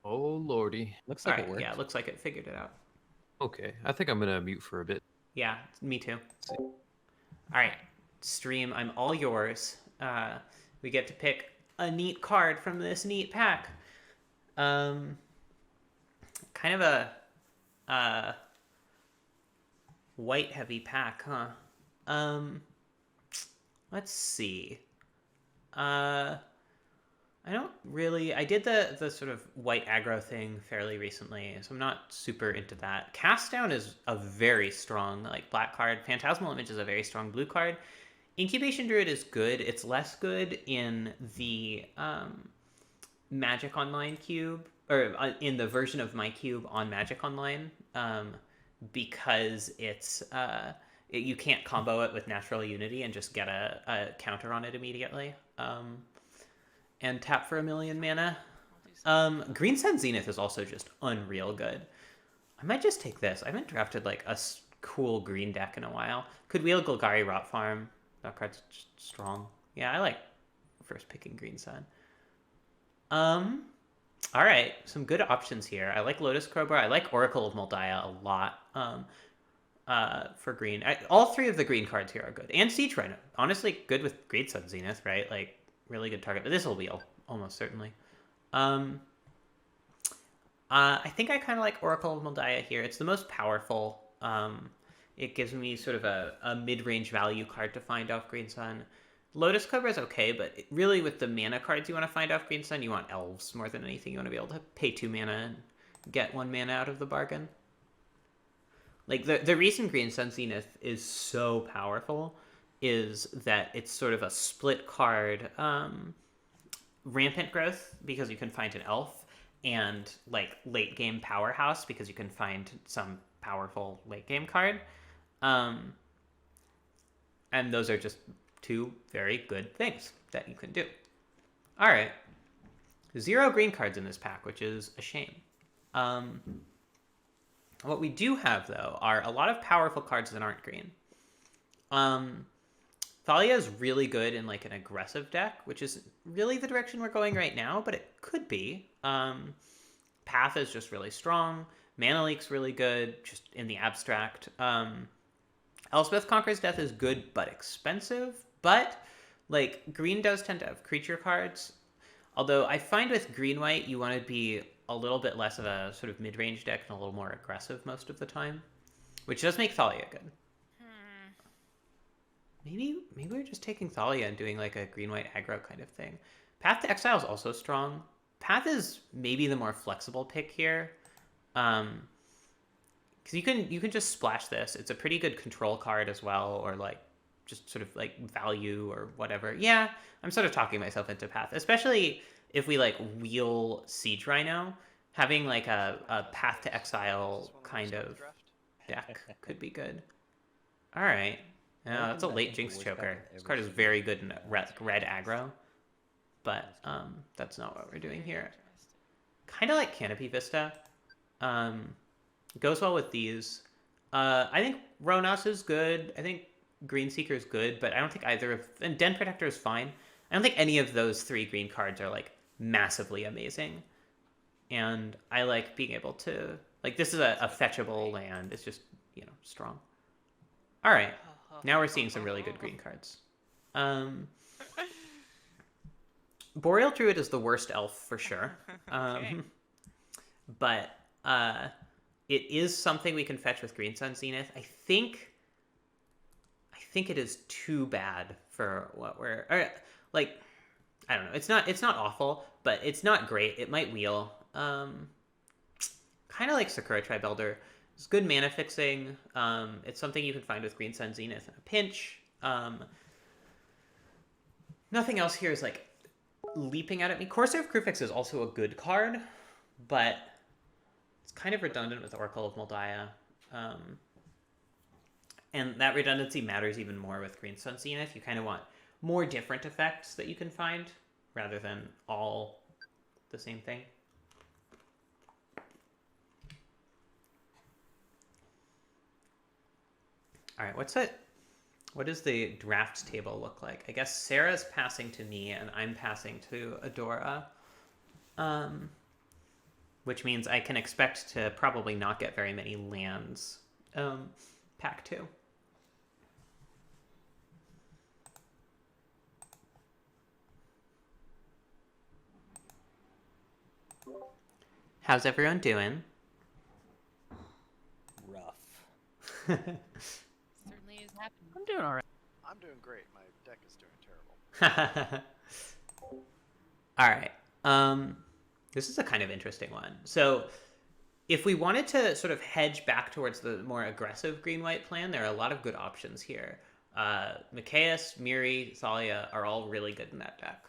Oh lordy. Looks All like it right, yeah, worked. looks like it figured it out. Okay, I think I'm gonna mute for a bit. Yeah, me too. See. All right, stream, I'm all yours. We get to pick a neat card from this neat pack. Um, kind of a uh, white heavy pack, huh? Um, let's see. Uh, I don't really. I did the sort of white aggro thing fairly recently, so I'm not super into that. Cast Down is a very strong like black card. Phantasmal Image is a very strong blue card. Incubation Druid is good. It's less good in the Magic Online cube, or in the version of my cube on Magic Online, because you can't combo it with Natural Unity and just get a counter on it immediately. And tap for 1,000,000 mana. Green Sun Zenith is also just unreal good. I might just take this. I haven't drafted like a cool green deck in a while. Could wheel Golgari Rot Farm. That card's just strong. Yeah, I like first picking Green Sun. All right, some good options here. I like Lotus Crowbar. I like Oracle of Moldiah a lot. For green, all three of the green cards here are good, and Siege Rhino. Honestly, good with Great Sun Zenith, right? Like really good target. But this will be almost certainly. I think I kind of like Oracle of Moldiah here. It's the most powerful. It gives me sort of a mid-range value card to find off Green Sun. Lotus Cobra is okay, but really with the mana cards you want to find off Green Sun, you want Elves more than anything. You want to be able to pay 2 mana and get 1 mana out of the bargain. Like the reason Green Sun Zenith is so powerful is that it's sort of a split card rampant growth because you can find an elf, and like late game powerhouse because you can find some powerful late game card. And those are just two very good things that you can do. All right. 0 green cards in this pack, which is a shame. What we do have, though, are a lot of powerful cards that aren't green. Thalia is really good in like an aggressive deck, which is really the direction we're going right now, but it could be. Path is just really strong. Mana Leak's really good, just in the abstract. Elspeth Conquers Death is good but expensive, but like green does tend to have creature cards. Although I find with green-white, you want to be a little bit less of a sort of mid-range deck and a little more aggressive most of the time, which does make Thalia good. Maybe we're just taking Thalia and doing like a green-white aggro kind of thing. Path to Exile is also strong. Path is maybe the more flexible pick here, because you can just splash this. It's a pretty good control card as well, or like just sort of like value or whatever. Yeah, I'm sort of talking myself into Path, especially if we like wheel Siege Rhino. Having like a Path to Exile kind of deck could be good. All right. Yeah, that's a late Jinx Choker. This card is very good in red aggro, but that's not what we're doing here. Kind of like Canopy Vista. Goes well with these. I think Ronas is good. I think Green Seeker is good, but I don't think either of... And Den Protector is fine. I don't think any of those 3 green cards are like massively amazing. And I like being able to... Like, this is a fetchable land. It's just, strong. All right. Now we're seeing some really good green cards. Boreal Druid is the worst elf for sure. Okay. But it is something we can fetch with Green Sun Zenith. I think it is too bad for what we're... like, I don't know. It's not awful, but it's not great. It might wheel. Kind of like Sakura Tribe-Elder. It's good mana fixing. It's something you can find with Green Sun Zenith in a pinch. Nothing else here is like leaping out at me. Corsair of Krufix is also a good card, but it's kind of redundant with Oracle of Moldiah. And that redundancy matters even more with Green Sun Zenith. You kind of want more different effects that you can find rather than all the same thing. All right, what does the draft table look like? I guess Sarah's passing to me and I'm passing to Adora. which means I can expect to probably not get very many lands pack 2. How's everyone doing? Rough. Certainly is happening. I'm doing all right. I'm doing great. My deck is doing terrible. All right. This is a kind of interesting one. So, if we wanted to sort of hedge back towards the more aggressive green-white plan, there are a lot of good options here. Mikaeus, Miri, Thalia are all really good in that deck.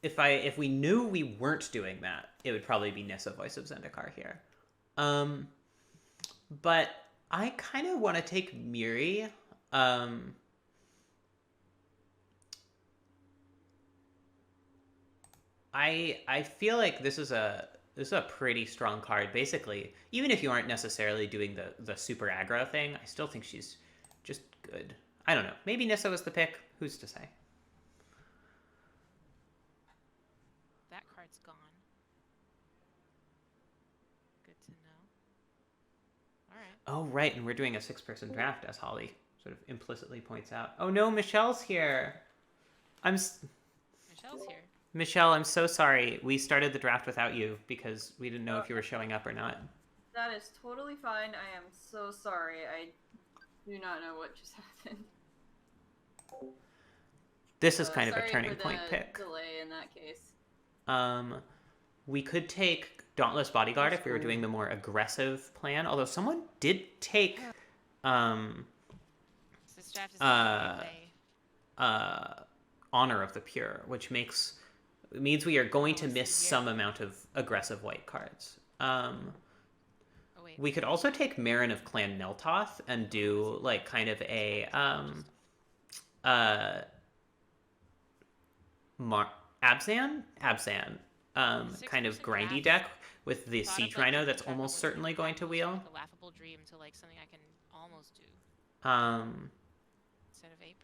If we knew we weren't doing that, it would probably be Nissa, Voice of Zendikar here. But I kind of want to take Miri. I feel like this is a pretty strong card. Basically, even if you aren't necessarily doing the super aggro thing, I still think she's just good. I don't know. Maybe Nissa was the pick. Who's to say? That card's gone. Good to know. All right. Oh, right, and we're doing a 6-person draft, as Holly sort of implicitly points out. Oh no, Michelle's here. Michelle's here. Michelle, I'm so sorry. We started the draft without you because we didn't know if you were showing up or not. That is totally fine. I am so sorry. I do not know what just happened. This is kind of a Sorry turning for the point pick. delay in that case. We could take Dauntless Bodyguard if we were doing the more aggressive plan. Although someone did take This draft is Honor of the Pure, which means we are going to miss some amount of aggressive white cards. Oh, wait. We could also take Marin of Clan Neltoth and do like kind of a Abzan kind of grindy deck with the Siege Rhino that's almost certainly going to wheel. Like a laughable dream to like something I can almost do instead of 8%.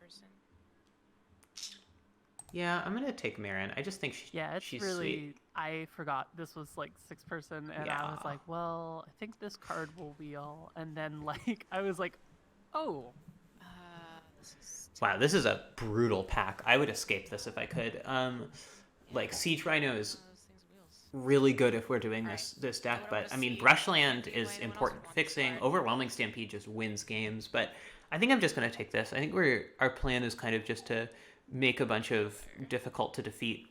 Yeah, I'm gonna take Marin. I just think she's really. sweet. I forgot this was like 6-person, and I was like, well, I think this card will wheel, and then like I was like, oh. This is Wow, this is a brutal pack. I would escape this if I could. Like Siege Rhino is those things wheels. really good if we're doing Alright. this deck, What I but wanna I mean see- Brushland anyone is else important want this fixing. card? Overwhelming Stampede just wins games, but I think I'm just gonna take this. I think our plan is kind of just to make a bunch of difficult to defeat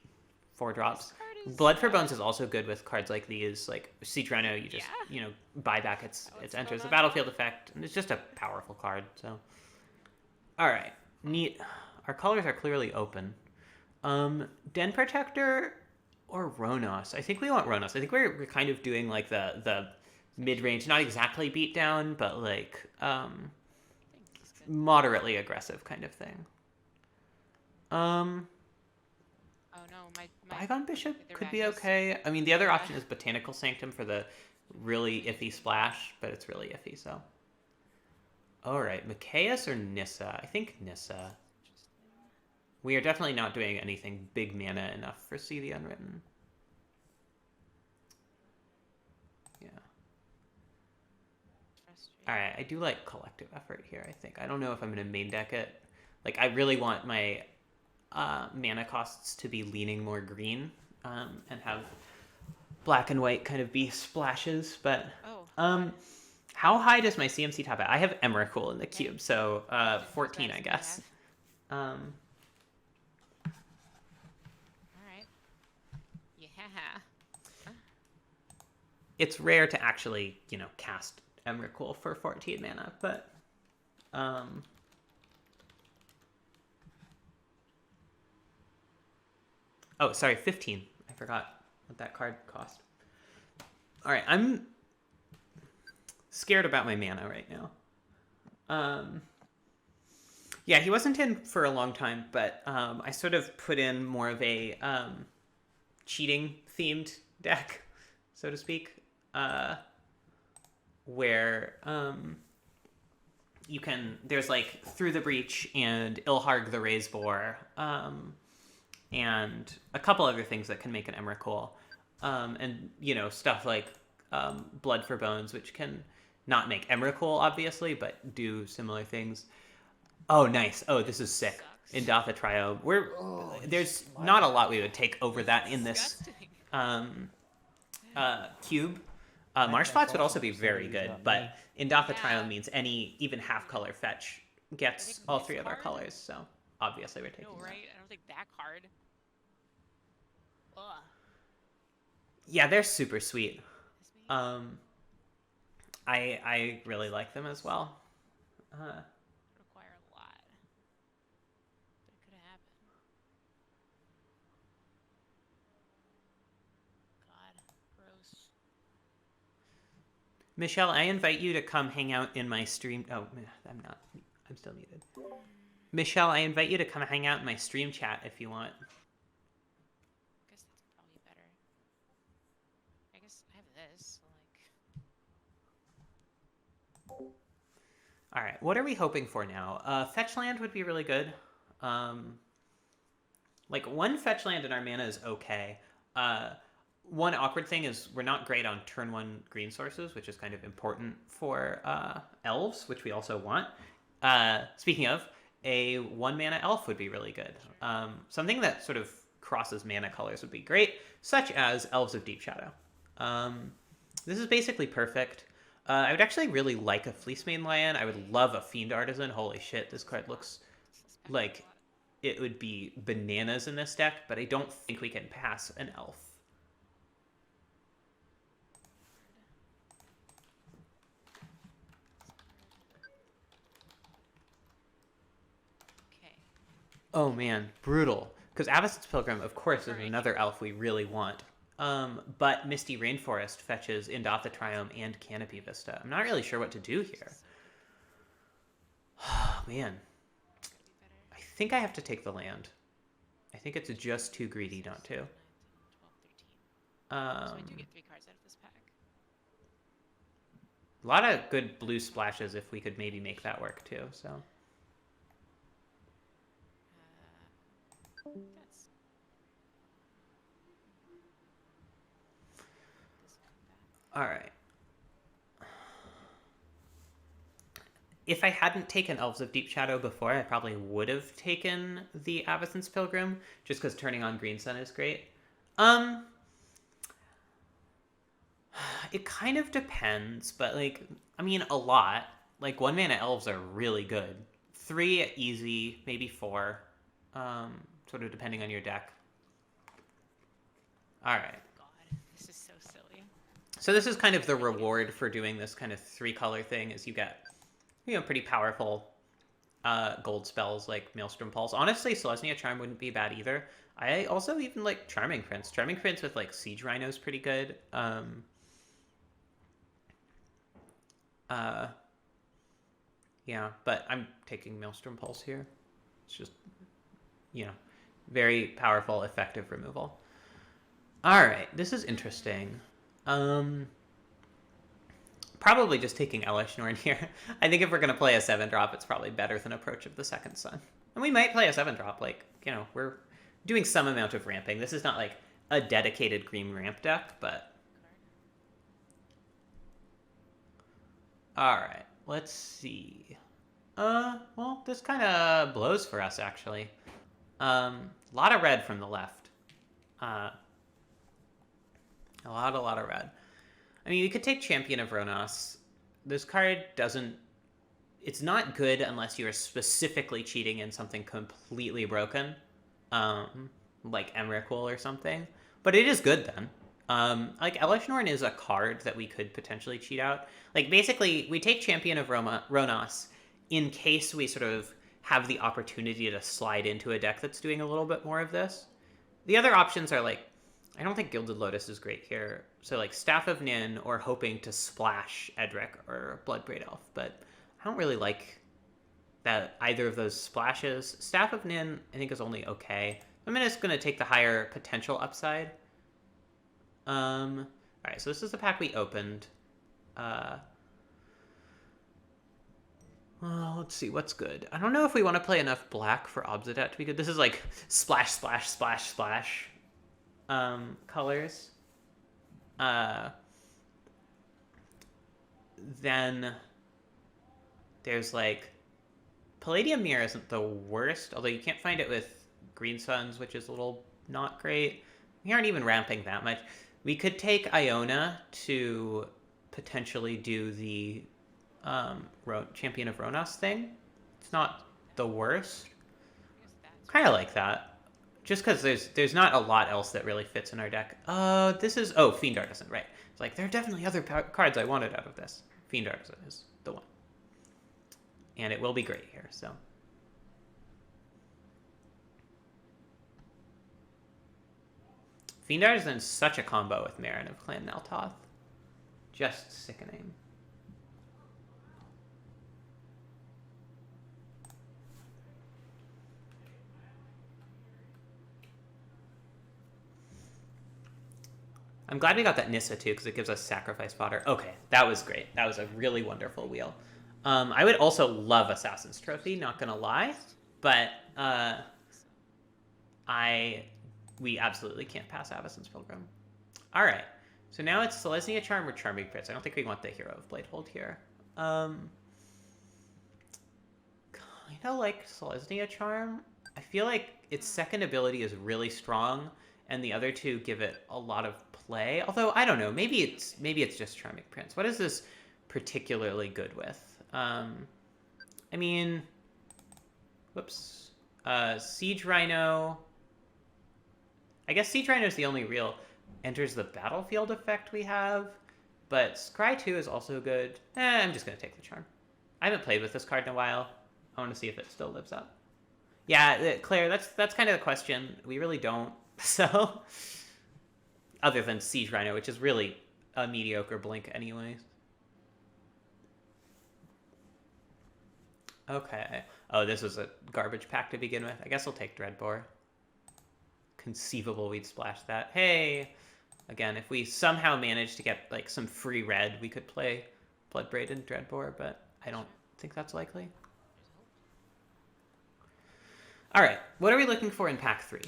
4-drops. This card is, Blood for Bones is also good with cards like these, like Siege Rhino. You just Yeah. buy back its What's enters the going on battlefield effect, and it's just a powerful card. So, all right, neat. Our colors are clearly open. Den Protector or Ronos? I think we want Ronos. I think we're kind of doing like the mid range, not exactly beat down, but like I think he's good. moderately aggressive kind of thing. Oh no, my Bygone Bishop their could back be is- okay. I mean, the other Yeah. option is Botanical Sanctum for the really iffy splash, but it's really iffy, so. All right, Mikaeus or Nissa? I think Nissa. We are definitely not doing anything big mana enough for See the Unwritten. Yeah. Frustrating. All right, I do like collective effort here, I think. I don't know if I'm going to main deck it. Like, I really want my mana costs to be leaning more green and have black and white kind of be splashes, but Oh. how high does my CMC top at? I have Emrakul in the Okay. cube, so Different 14, I stats guess. we have. All right. Yeah. It's rare to actually, cast Emrakul for 14 mana, but oh, sorry, 15. I forgot what that card cost. All right, I'm scared about my mana right now. Yeah, he wasn't in for a long time, but I sort of put in more of a cheating themed deck, so to speak, where there's like Through the Breach and Ilharg the Raise Boar, and a couple other things that can make an Emrakul. And, stuff like Blood for Bones, which can not make Emrakul, obviously, but do similar things. Oh, nice. Oh, this is sick. Indatha Triome. There's not a lot we would take over that in this cube. Marshflots would also be very good, but Indatha Triome means any even half-color fetch gets all three of our colors, so obviously we're taking No, that. right? I don't think that card. Ugh. Yeah, they're super sweet. This means I really like them as well. require a lot. But it could happen. God, gross. Michelle, I invite you to come hang out in my stream. Oh, I'm not. I'm still muted. Michelle, I invite you to come hang out in my stream chat if you want. I guess that's probably better. I guess I have this, so like. All right, what are we hoping for now? Fetch land would be really good. Like one fetch land in our mana is okay. One awkward thing is we're not great on turn 1 green sources, which is kind of important for elves, which we also want. Speaking of, a 1 mana elf would be really good. Something that sort of crosses mana colors would be great, such as Elves of Deep Shadow. This is basically perfect. I would actually really like a Fleecemane Lion. I would love a Fiend Artisan. Holy shit, this card looks like it would be bananas in this deck, but I don't think we can pass an elf. Okay. Oh man, brutal. Because Avacyn's Pilgrim, of course, is another elf we really want. But Misty Rainforest fetches Indatha Triome and Canopy Vista. I'm not really sure what to do here. Oh man. I think I have to take the land. I think it's just too greedy not to. 12, 13. So I do get 3 cards out of this pack. A lot of good blue splashes if we could maybe make that work too, so. That's. All right. If I hadn't taken Elves of Deep Shadow before, I probably would have taken the Avacyn's Pilgrim, just because turning on Green Sun is great. It kind of depends, but a lot. Like 1 mana elves are really good. 3 easy, maybe 4, sort of depending on your deck. All right. God, this is so silly. So this is kind of the reward for doing this kind of 3-color thing, is you get, pretty powerful gold spells like Maelstrom Pulse. Honestly, Selesnya Charm wouldn't be bad either. I also even like Charming Prince. Charming Prince with like Siege Rhino is pretty good. Yeah, but I'm taking Maelstrom Pulse here. It's just, very powerful, effective removal. All right, this is interesting. Probably just taking Elesh Norn here. I think if we're going to play a 7-drop, it's probably better than Approach of the Second Sun. And we might play a 7-drop, we're doing some amount of ramping. This is not like a dedicated green ramp deck, but... Alright, let's see. Well, this kind of blows for us, actually. A lot of red from the left. A lot of red. I mean, we could take Champion of Ronos. This card doesn't... It's not good unless you are specifically cheating in something completely broken. Like Emrakul or something. But it is good, then. Elesh Norn is a card that we could potentially cheat out. Basically, we take Champion of Ronos in case we sort of have the opportunity to slide into a deck that's doing a little bit more of this. The other options are, I don't think Gilded Lotus is great here. So, Staff of Nin or hoping to splash Edric or Bloodbraid Elf. But I don't really like that either of those splashes. Staff of Nin, I think, is only okay. I'm just going to take the higher potential upside. Alright, so this is the pack we opened. Let's see, what's good? I don't know if we want to play enough black for Obsidian to be good. This is like splash, splash, splash, splash colors. Then there's like Palladium Mirror isn't the worst, although you can't find it with Green Suns, which is a little not great. We aren't even ramping that much. We could take Iona to potentially do the Champion of Ronas thing. It's not the worst. I guess that's Kind of like that. Just because there's not a lot else that really fits in our deck. This is... Oh, Fiend Artisan, right. It's like, there are definitely other cards I wanted out of this. Fiend Artisan is the one. And it will be great here, so... Fiend Artisan is such a combo with Marin of Clan Naltoth. Just sickening. I'm glad we got that Nissa too, because it gives us Sacrifice Fodder. Okay, that was great. That was a really wonderful wheel. I would also love Assassin's Trophy, not gonna lie, but we absolutely can't pass Avacyn's Pilgrim. All right, so now it's Selesnya Charm or Charming Prince. I don't think we want the Hero of Bladehold here. Kind of like Selesnya Charm. I feel like its second ability is really strong, and the other two give it a lot of play. Although I don't know, maybe it's just Charming Prince. What is this particularly good with? I mean, whoops. Siege Rhino. I guess Siege Rhino is the only real enters the battlefield effect we have, but Scry 2 is also good. I'm just gonna take the charm. I haven't played with this card in a while. I want to see if it still lives up. Yeah, Claire, that's kind of the question. We really don't. So, other than Siege Rhino, which is really a mediocre blink anyways. Okay. Oh, this was a garbage pack to begin with. I guess I'll take Dreadbore. Conceivable we'd splash that. Hey! Again, if we somehow manage to get like some free red, we could play Bloodbraid and Dreadbore, but I don't think that's likely. Alright, what are we looking for in pack 3?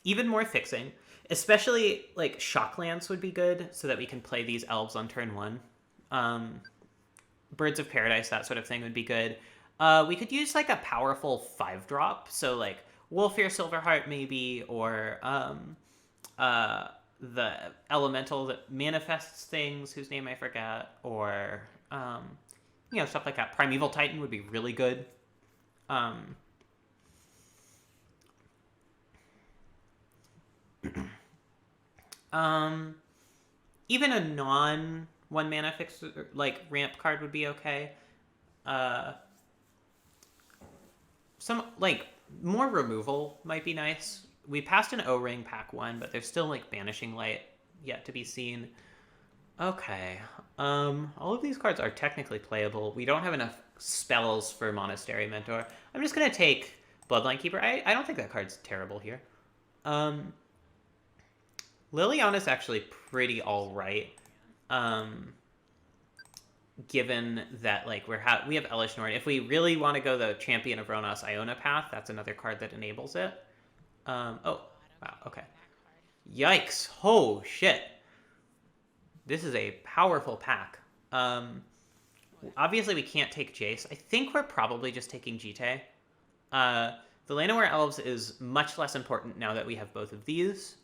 Even more fixing. Especially, like, Shocklands would be good, so that we can play these elves on turn 1. Birds of Paradise, that sort of thing would be good. We could use, like, a powerful 5-drop, so, like, Wolfear Silverheart, maybe, or the elemental that manifests things, whose name I forget, or, stuff like that. Primeval Titan would be really good. Even a non 1-mana fix, like, ramp card would be okay. Some, like, more removal might be nice. We passed an O-Ring pack 1, but there's still, like, Banishing Light yet to be seen. Okay. All of these cards are technically playable. We don't have enough spells for Monastery Mentor. I'm just gonna take Bloodline Keeper. I don't think that card's terrible here. Liliana's actually pretty alright. Given that, like, we have Elish Norn. If we really want to go the Champion of Ronas Iona path, that's another card that enables it. Oh, wow, okay. Yikes. Oh, shit. This is a powerful pack. Obviously, we can't take Jace. I think we're probably just taking Jite. The Llanowar Elves is much less important now that we have both of these.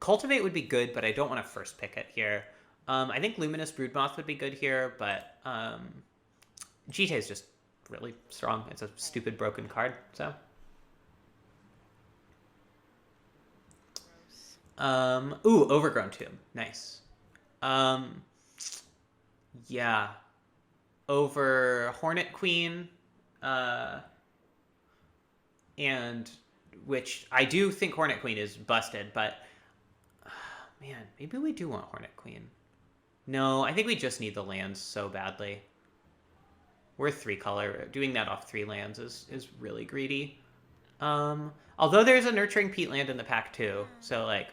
Cultivate would be good, but I don't want to first pick it here. I think Luminous Broodmoth would be good here, but Jite is just really strong. It's a stupid broken card, so. Ooh, Overgrown Tomb. Nice. Yeah. Over Hornet Queen, and which I do think Hornet Queen is busted, but man, maybe we do want Hornet Queen. No, I think we just need the lands so badly. We're 3-color. Doing that off 3 lands is really greedy. Although there's a Nurturing Peatland in the pack too, so like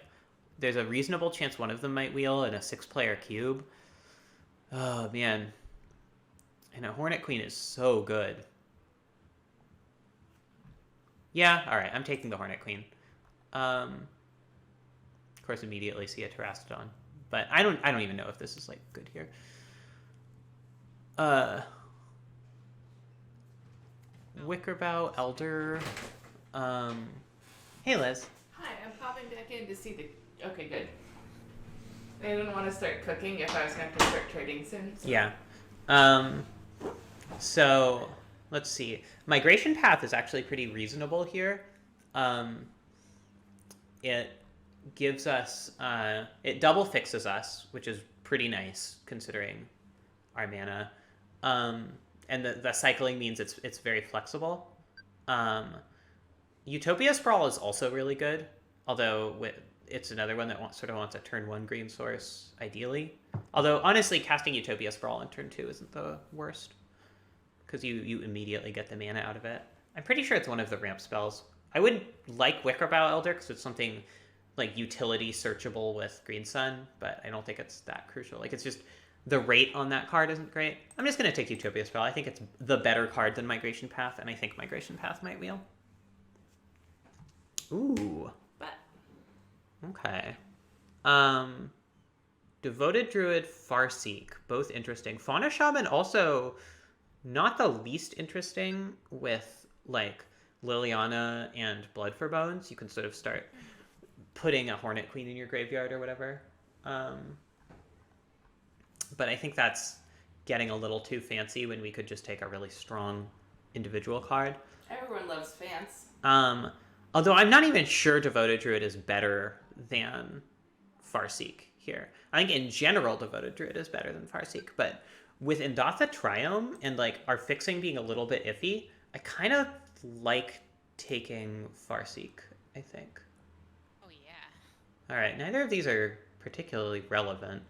there's a reasonable chance one of them might wheel in a 6-player cube. Oh man. And a Hornet Queen is so good. Yeah, alright, I'm taking the Hornet Queen. Of course, immediately see a Terrastodon. But I don't even know if this is, like, good here. Wickerbow, Elder. Hey, Liz. Hi, I'm popping back in to see the. Okay, good. I didn't want to start cooking if I was going to have to start trading soon. So. Yeah. So let's see. Migration path is actually pretty reasonable here. It gives us it double fixes us, which is pretty nice considering our mana. And the cycling means it's very flexible. Utopia Sprawl is also really good, although it's another one that sort of wants a turn 1 green source, ideally. Although, honestly, casting Utopia Sprawl in turn 2 isn't the worst, because you immediately get the mana out of it. I'm pretty sure it's one of the ramp spells. I would like Wickerbow Elder, because it's something like utility searchable with Green Sun, but I don't think it's that crucial. Like, it's just the rate on that card isn't great. I'm just going to take Utopia Sprawl. I think it's the better card than Migration Path, and I think Migration Path might wheel. Ooh. But. Okay. Devoted Druid, Farseek, both interesting. Fauna Shaman also not the least interesting with, like, Liliana and Blood for Bones. You can sort of start putting a Hornet Queen in your graveyard or whatever. But I think that's getting a little too fancy when we could just take a really strong individual card. Everyone loves fans. Although I'm not even sure Devoted Druid is better than Farseek here. I think in general Devoted Druid is better than Farseek, but with Indatha Triome and like our fixing being a little bit iffy, I kind of like taking Farseek, I think. Oh yeah. All right, neither of these are particularly relevant.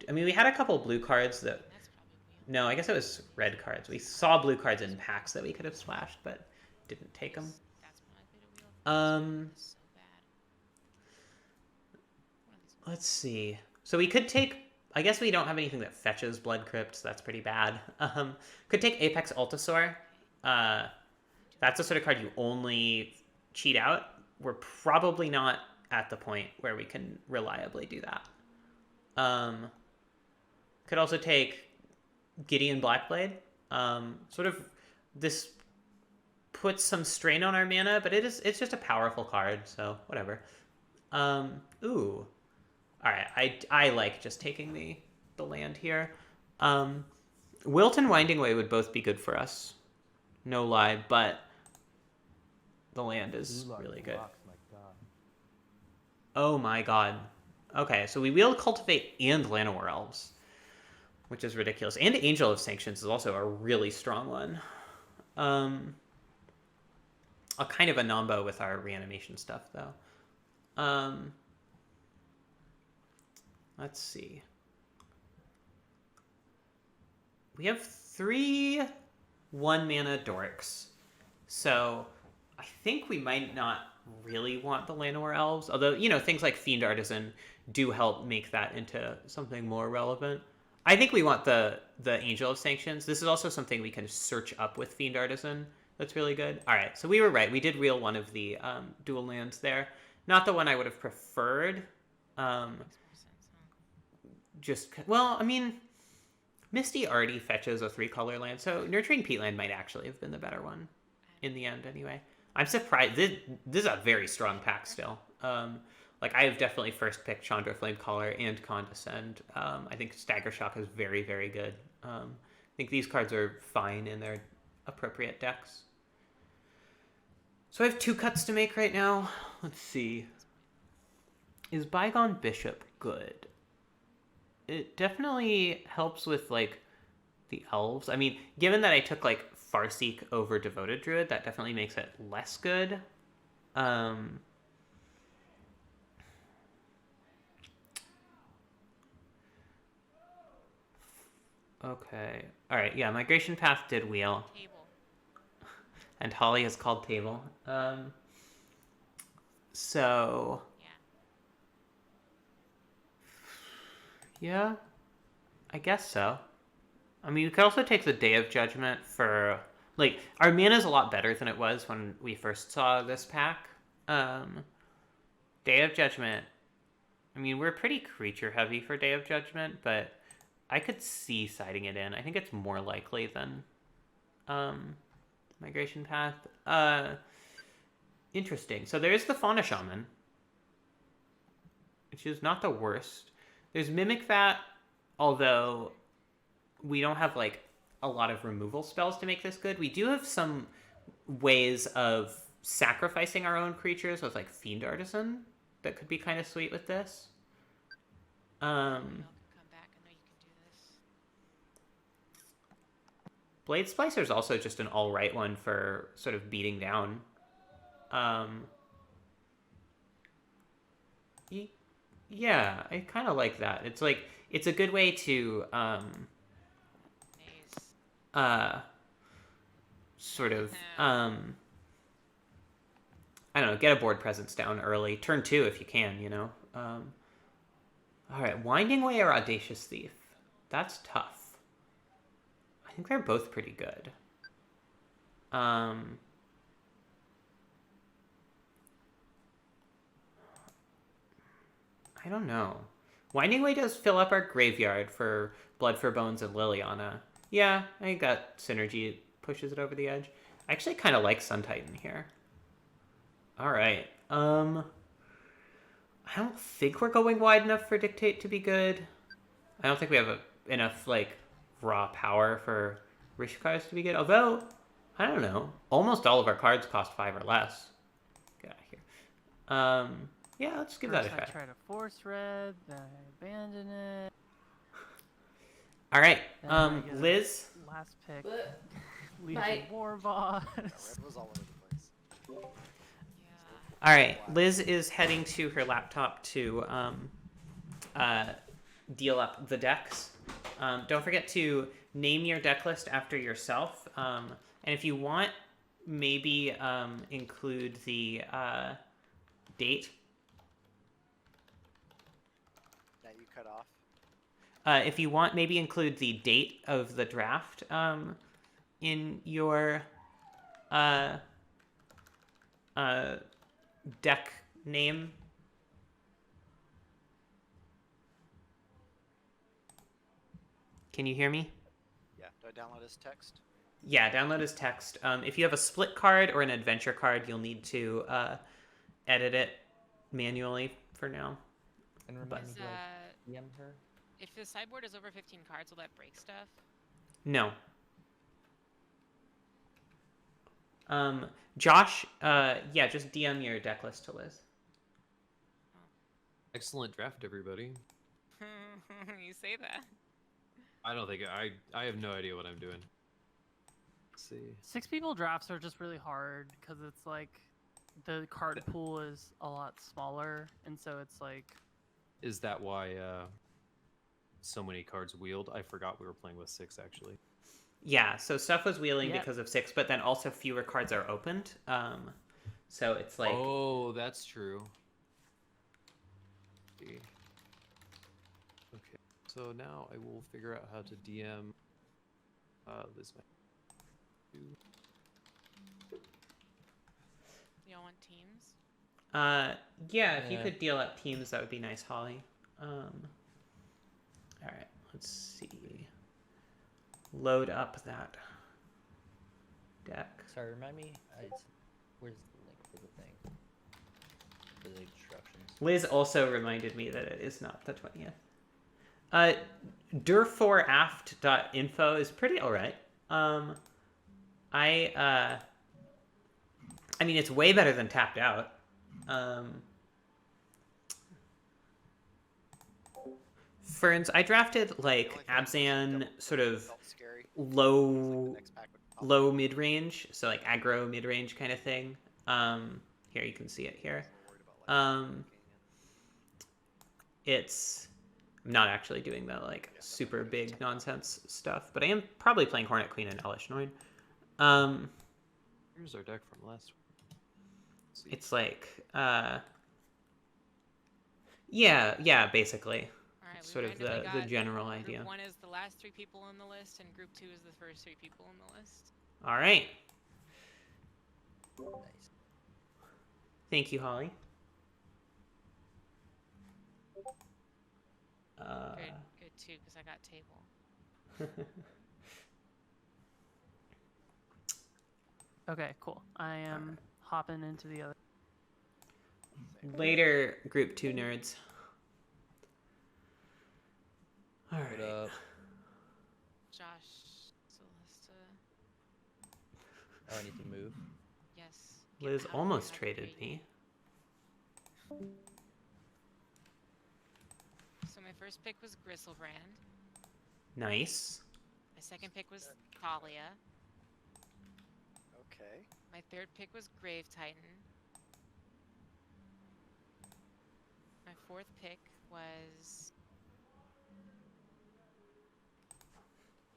I mean, we had a couple blue cards that... That's probably No, I guess it was red cards. We saw blue cards in packs that we could have splashed, but didn't take them. That's my bit of wheel. This is so bad. One of these Let's see. So we could take... I guess we don't have anything that fetches Blood Crypt, so that's pretty bad. Could take Apex Altasaur. That's the sort of card you only cheat out. We're probably not at the point where we can reliably do that. Could also take Gideon Blackblade. Sort of this puts some strain on our mana, but it's just a powerful card, so whatever. Ooh. Alright, I like just taking the land here. Wilt and Winding Way would both be good for us. No lie, but the land is really good. Oh my god. Okay, so we wheel Cultivate and Llanowar Elves, which is ridiculous. And Angel of Sanctions is also a really strong one. A kind of a nombo with our reanimation stuff, though. Let's see. We have 3 1-mana dorks. So I think we might not really want the Llanowar Elves. Although, you know, things like Fiend Artisan do help make that into something more relevant. I think we want the Angel of Sanctions. This is also something we can search up with Fiend Artisan. That's really good. All right, so we were right. We did wheel one of the dual lands there. Not the one I would have preferred. Well, I mean, Misty already fetches a 3-color land, so Nurturing Peatland might actually have been the better one in the end anyway. I'm surprised. This is a very strong pack still. Like, I have definitely first picked Chandra Flamecaller and Condescend. I think Stagger Shock is very, very good. I think these cards are fine in their appropriate decks. So I have 2 cuts to make right now. Let's see. Is Bygone Bishop good? It definitely helps with, like, the elves. I mean, given that I took, like, Farseek over Devoted Druid, that definitely makes it less good. Okay. Alright, yeah, Migration Path did wheel. Table. And Holly is called Table. So... Yeah, I guess so. I mean, we could also take the Day of Judgment for, like, our mana's a lot better than it was when we first saw this pack. Day of Judgment, I mean, we're pretty creature heavy for Day of Judgment, but I could see siding it in. I think it's more likely than Migration Path. Interesting. So there's the Fauna Shaman, which is not the worst. There's Mimic Vat, although we don't have like a lot of removal spells to make this good. We do have some ways of sacrificing our own creatures with like Fiend Artisan that could be kind of sweet with this. Y'all can come back. I know you can do this. Blade Splicer is also just an all right one for sort of beating down. Yeah, I kind of like that. It's like it's a good way to Maze. sort of I don't know, get a board presence down early. Turn 2 if you can, you know. All right, Winding Way or Audacious Thief? That's tough. I think they're both pretty good. I don't know. Winding Way does fill up our graveyard for Blood for Bones and Liliana. Yeah, I think that synergy pushes it over the edge. I actually kind of like Sun Titan here. All right. I don't think we're going wide enough for Dictate to be good. I don't think we have enough like raw power for Rishikars to be good. Although, I don't know. Almost all of our cards cost 5 or less. Get out of here. Yeah, let's give that a First try. I try to force red, then I abandon it. All right. Then I get a Liz. Last pick. Bleh. Legion Bite. War Boss. Yeah, red was all over the place. Yeah. All right. Liz is heading to her laptop to deal up the decks. Don't forget to name your deck list after yourself. And if you want, maybe include the date. That you cut off. If you want, maybe include the date of the draft in your deck name. Can you hear me? Yeah. Do I download as text? Yeah, download as text. If you have a split card or an adventure card, you'll need to edit it manually for now. And But- remind me Is, to like DM her. if the sideboard is over 15 cards, will that break stuff? No. Josh, yeah, just DM your deck list to Liz. Excellent draft, everybody. You say that. I don't think I have no idea what I'm doing. Let's see. 6 people drafts are just really hard because it's like the card pool is a lot smaller, and so it's like Is that why so many cards wheeled? I forgot we were playing with 6 actually. Yeah, so stuff was wheeling Yeah. because of 6, but then also fewer cards are opened. So it's like Oh, that's true. Okay. Okay. So now I will figure out how to DM Liz. Y'all want teams? yeah, if you Yeah. could deal up teams, that would be nice, Holly. All right, let's see. Load up that deck. Sorry, remind me. Where's the link for the thing? For the instructions. Liz also reminded me that it is not the 20th. Durfor-aft.info is pretty alright. I mean, it's way better than Tapped Out. Ferns, I drafted like Abzan sort of Felt scary. low The next pack would pop up. low mid range, so like aggro mid range kind of thing. Here you can see it here. So we're worried about, like, looking It's I'm not actually doing the like super big nonsense stuff, but I am probably playing Hornet Queen and Elish Noin. Here's our deck from last week. Let's see. It's like yeah, basically. All right. sort of randomly the got general Group idea. 1 is the last 3 people on the list, and Group 2 is the first 3 people on the list. All right. Nice. Thank you, Holly. Good too, because I got table. Okay, cool. I am hopping into the other. Later, Group 2 nerds. All What right. up? Josh, Celesta, Oh, I need to move. yes. Get Liz out of almost here, traded I'd me. So my first pick was Gristlebrand. Nice. My second pick was Thalia. Okay. My third pick was Grave Titan. My fourth pick was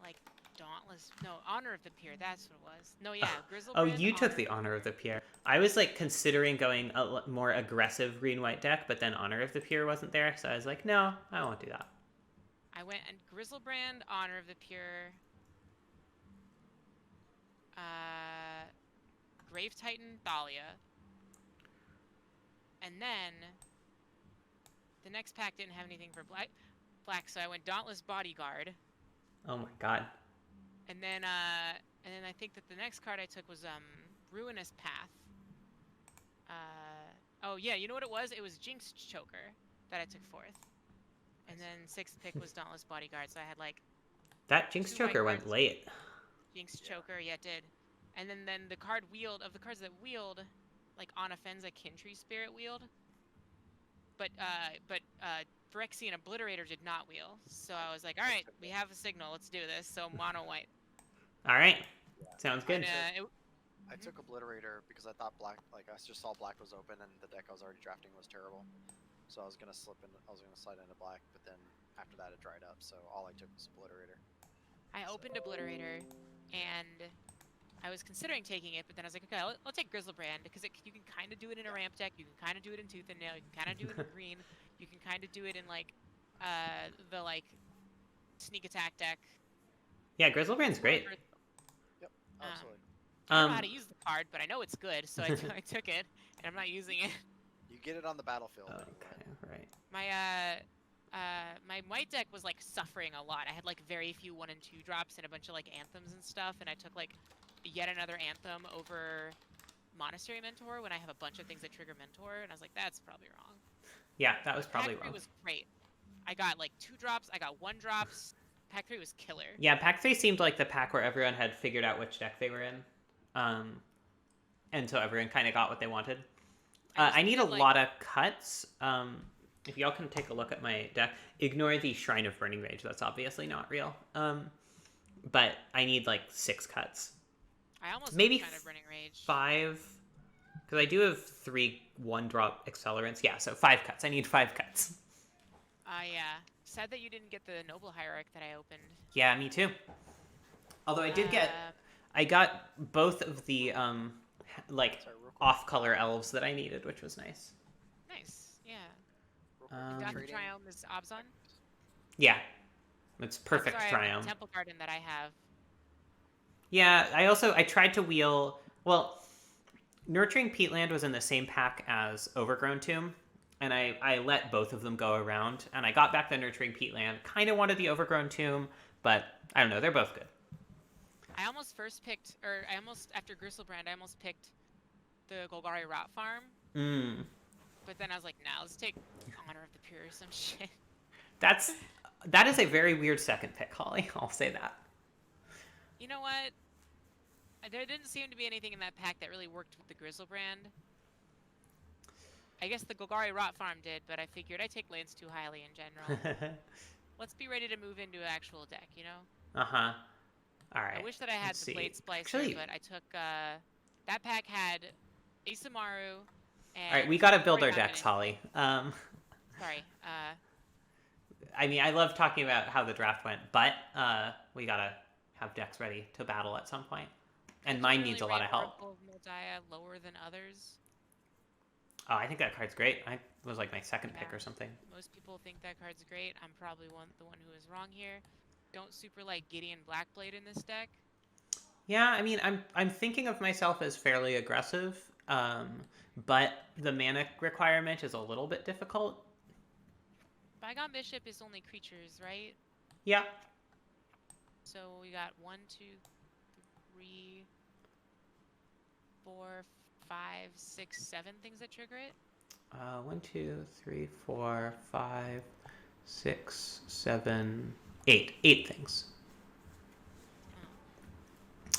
like Dauntless. No, Honor of the Pier. That's what it was. No, yeah, Grizzlebrand. Oh, you took Honor the of Honor of the Pier. I was like considering going a more aggressive green-white deck, but then Honor of the Pier wasn't there, so I was like, no, I won't do that. I went and Grizzlebrand, Honor of the Pure, Grave Titan, Thalia, and then the next pack didn't have anything for black, so I went Dauntless Bodyguard, Oh my god. and then I think that the next card I took was Ruinous Path. Oh yeah, you know what it was? It was Jinx Choker that I took fourth. And then sixth pick was Dauntless Bodyguard, so I had like That Jinx 2 white Choker went cards. late. Jinx Choker, yeah, it did. And then the card wheeled, of the cards that wheeled, like on Offenza, Kintree Spirit wheeled. But Phyrexian Obliterator did not wheel. So I was like, alright, we have a signal, let's do this. So mono white. All right. Sounds good. And, I took Obliterator because I thought black, like I just saw black was open and the deck I was already drafting was terrible. So I was gonna slide into black, but then after that it dried up. So all I took was Obliterator. I opened Obliterator, and I was considering taking it, but then I was like, okay, I'll take Grizzlebrand, because you can kind of do it in a ramp deck, you can kind of do it in Tooth and Nail, you can kind of do it in green, you can kind of do it in, like, the, like, sneak attack deck. Yeah, Grizzlebrand's great. Yep, absolutely. I don't know how to use the card, but I know it's good, so I took it, and I'm not using it. You get it on the battlefield. Okay, right. My white deck was like suffering a lot. I had like very few 1 and 2 drops and a bunch of like anthems and stuff, and I took like yet another anthem over Monastery Mentor when I have a bunch of things that trigger Mentor, and I was like, that's probably wrong. Yeah, that was probably Pack 3 wrong. was great. I got like 2 drops, I got 1 drops. Pack 3 was killer. Yeah, Pack 3 seemed like the pack where everyone had figured out which deck they were in. And so everyone kind of got what they wanted. I need a lot of cuts. If y'all can take a look at my deck, ignore the Shrine of Burning Rage. That's obviously not real. But I need like 6 cuts. I almost maybe Shrine of Burning Rage. 5, because I do have 3 1-drop accelerants. Yeah, so 5 cuts. I need 5 cuts. Yeah. Sad that you didn't get the Noble Hierarch that I opened. Yeah, me too. Although I did I got both of the like off-color elves that I needed, which was nice. Nice, yeah. Real You got the trading. Triome is Obzon? Yeah, it's perfect I'm sorry, I have Triumph. the Temple Garden that I have. Yeah, I tried to wheel. Well, Nurturing Peatland was in the same pack as Overgrown Tomb, and I let both of them go around, and I got back the Nurturing Peatland. Kind of wanted the Overgrown Tomb, but I don't know. They're both good. I almost after Gristlebrand, I almost picked the Golgari Rot Farm. But then I was like, nah, let's take Honor of the Pure or some shit. That is a very weird second pick, Holly. I'll say that. You know what? There didn't seem to be anything in that pack that really worked with the Gristlebrand. I guess the Golgari Rot Farm did, but I figured I take lands too highly in general. Let's be ready to move into an actual deck, you know? Uh-huh. All right. I wish that I had Let's the see. Blade Splicer, Actually, but I took, that pack had Isamaru and... all right, we gotta build our Great decks, Holly. Sorry, I mean, I love talking about how the draft went, but we gotta have decks ready to battle at some point. And mine needs a lot of help. Moldaya lower than others? Oh, I think that card's great. I was like my second pick Yeah. or something. Most people think that card's great. I'm probably the one who is wrong here. Don't super like Gideon Blackblade in this deck. Yeah, I mean, I'm thinking of myself as fairly aggressive, but the mana requirement is a little bit difficult. Bygone Bishop is only creatures, right? Yeah. So we got 1, 2, 3, 4, 5, 6, 7 things that trigger it. 1, 2, 3, 4, 5, 6, 7, 8. 8 things.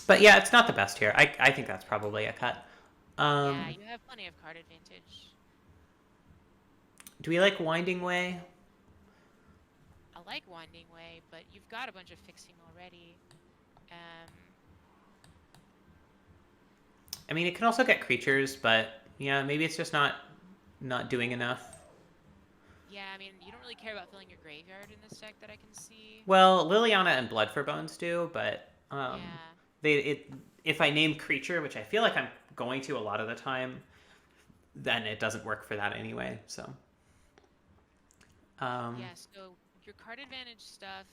But yeah, it's not the best here. I think that's probably a cut. Yeah, you have plenty of card advantage. Do we like Winding Way? I like Winding Way, but you've got a bunch of fixing already. I mean, it can also get creatures, but yeah, maybe it's just not doing enough. Yeah, I mean, you don't really care about filling your graveyard in this deck that I can see. Well, Liliana and Blood for Bones do, but Yeah. if I name creature, which I feel like I'm going to a lot of the time, then it doesn't work for that anyway. So. Yeah, so your card advantage stuff,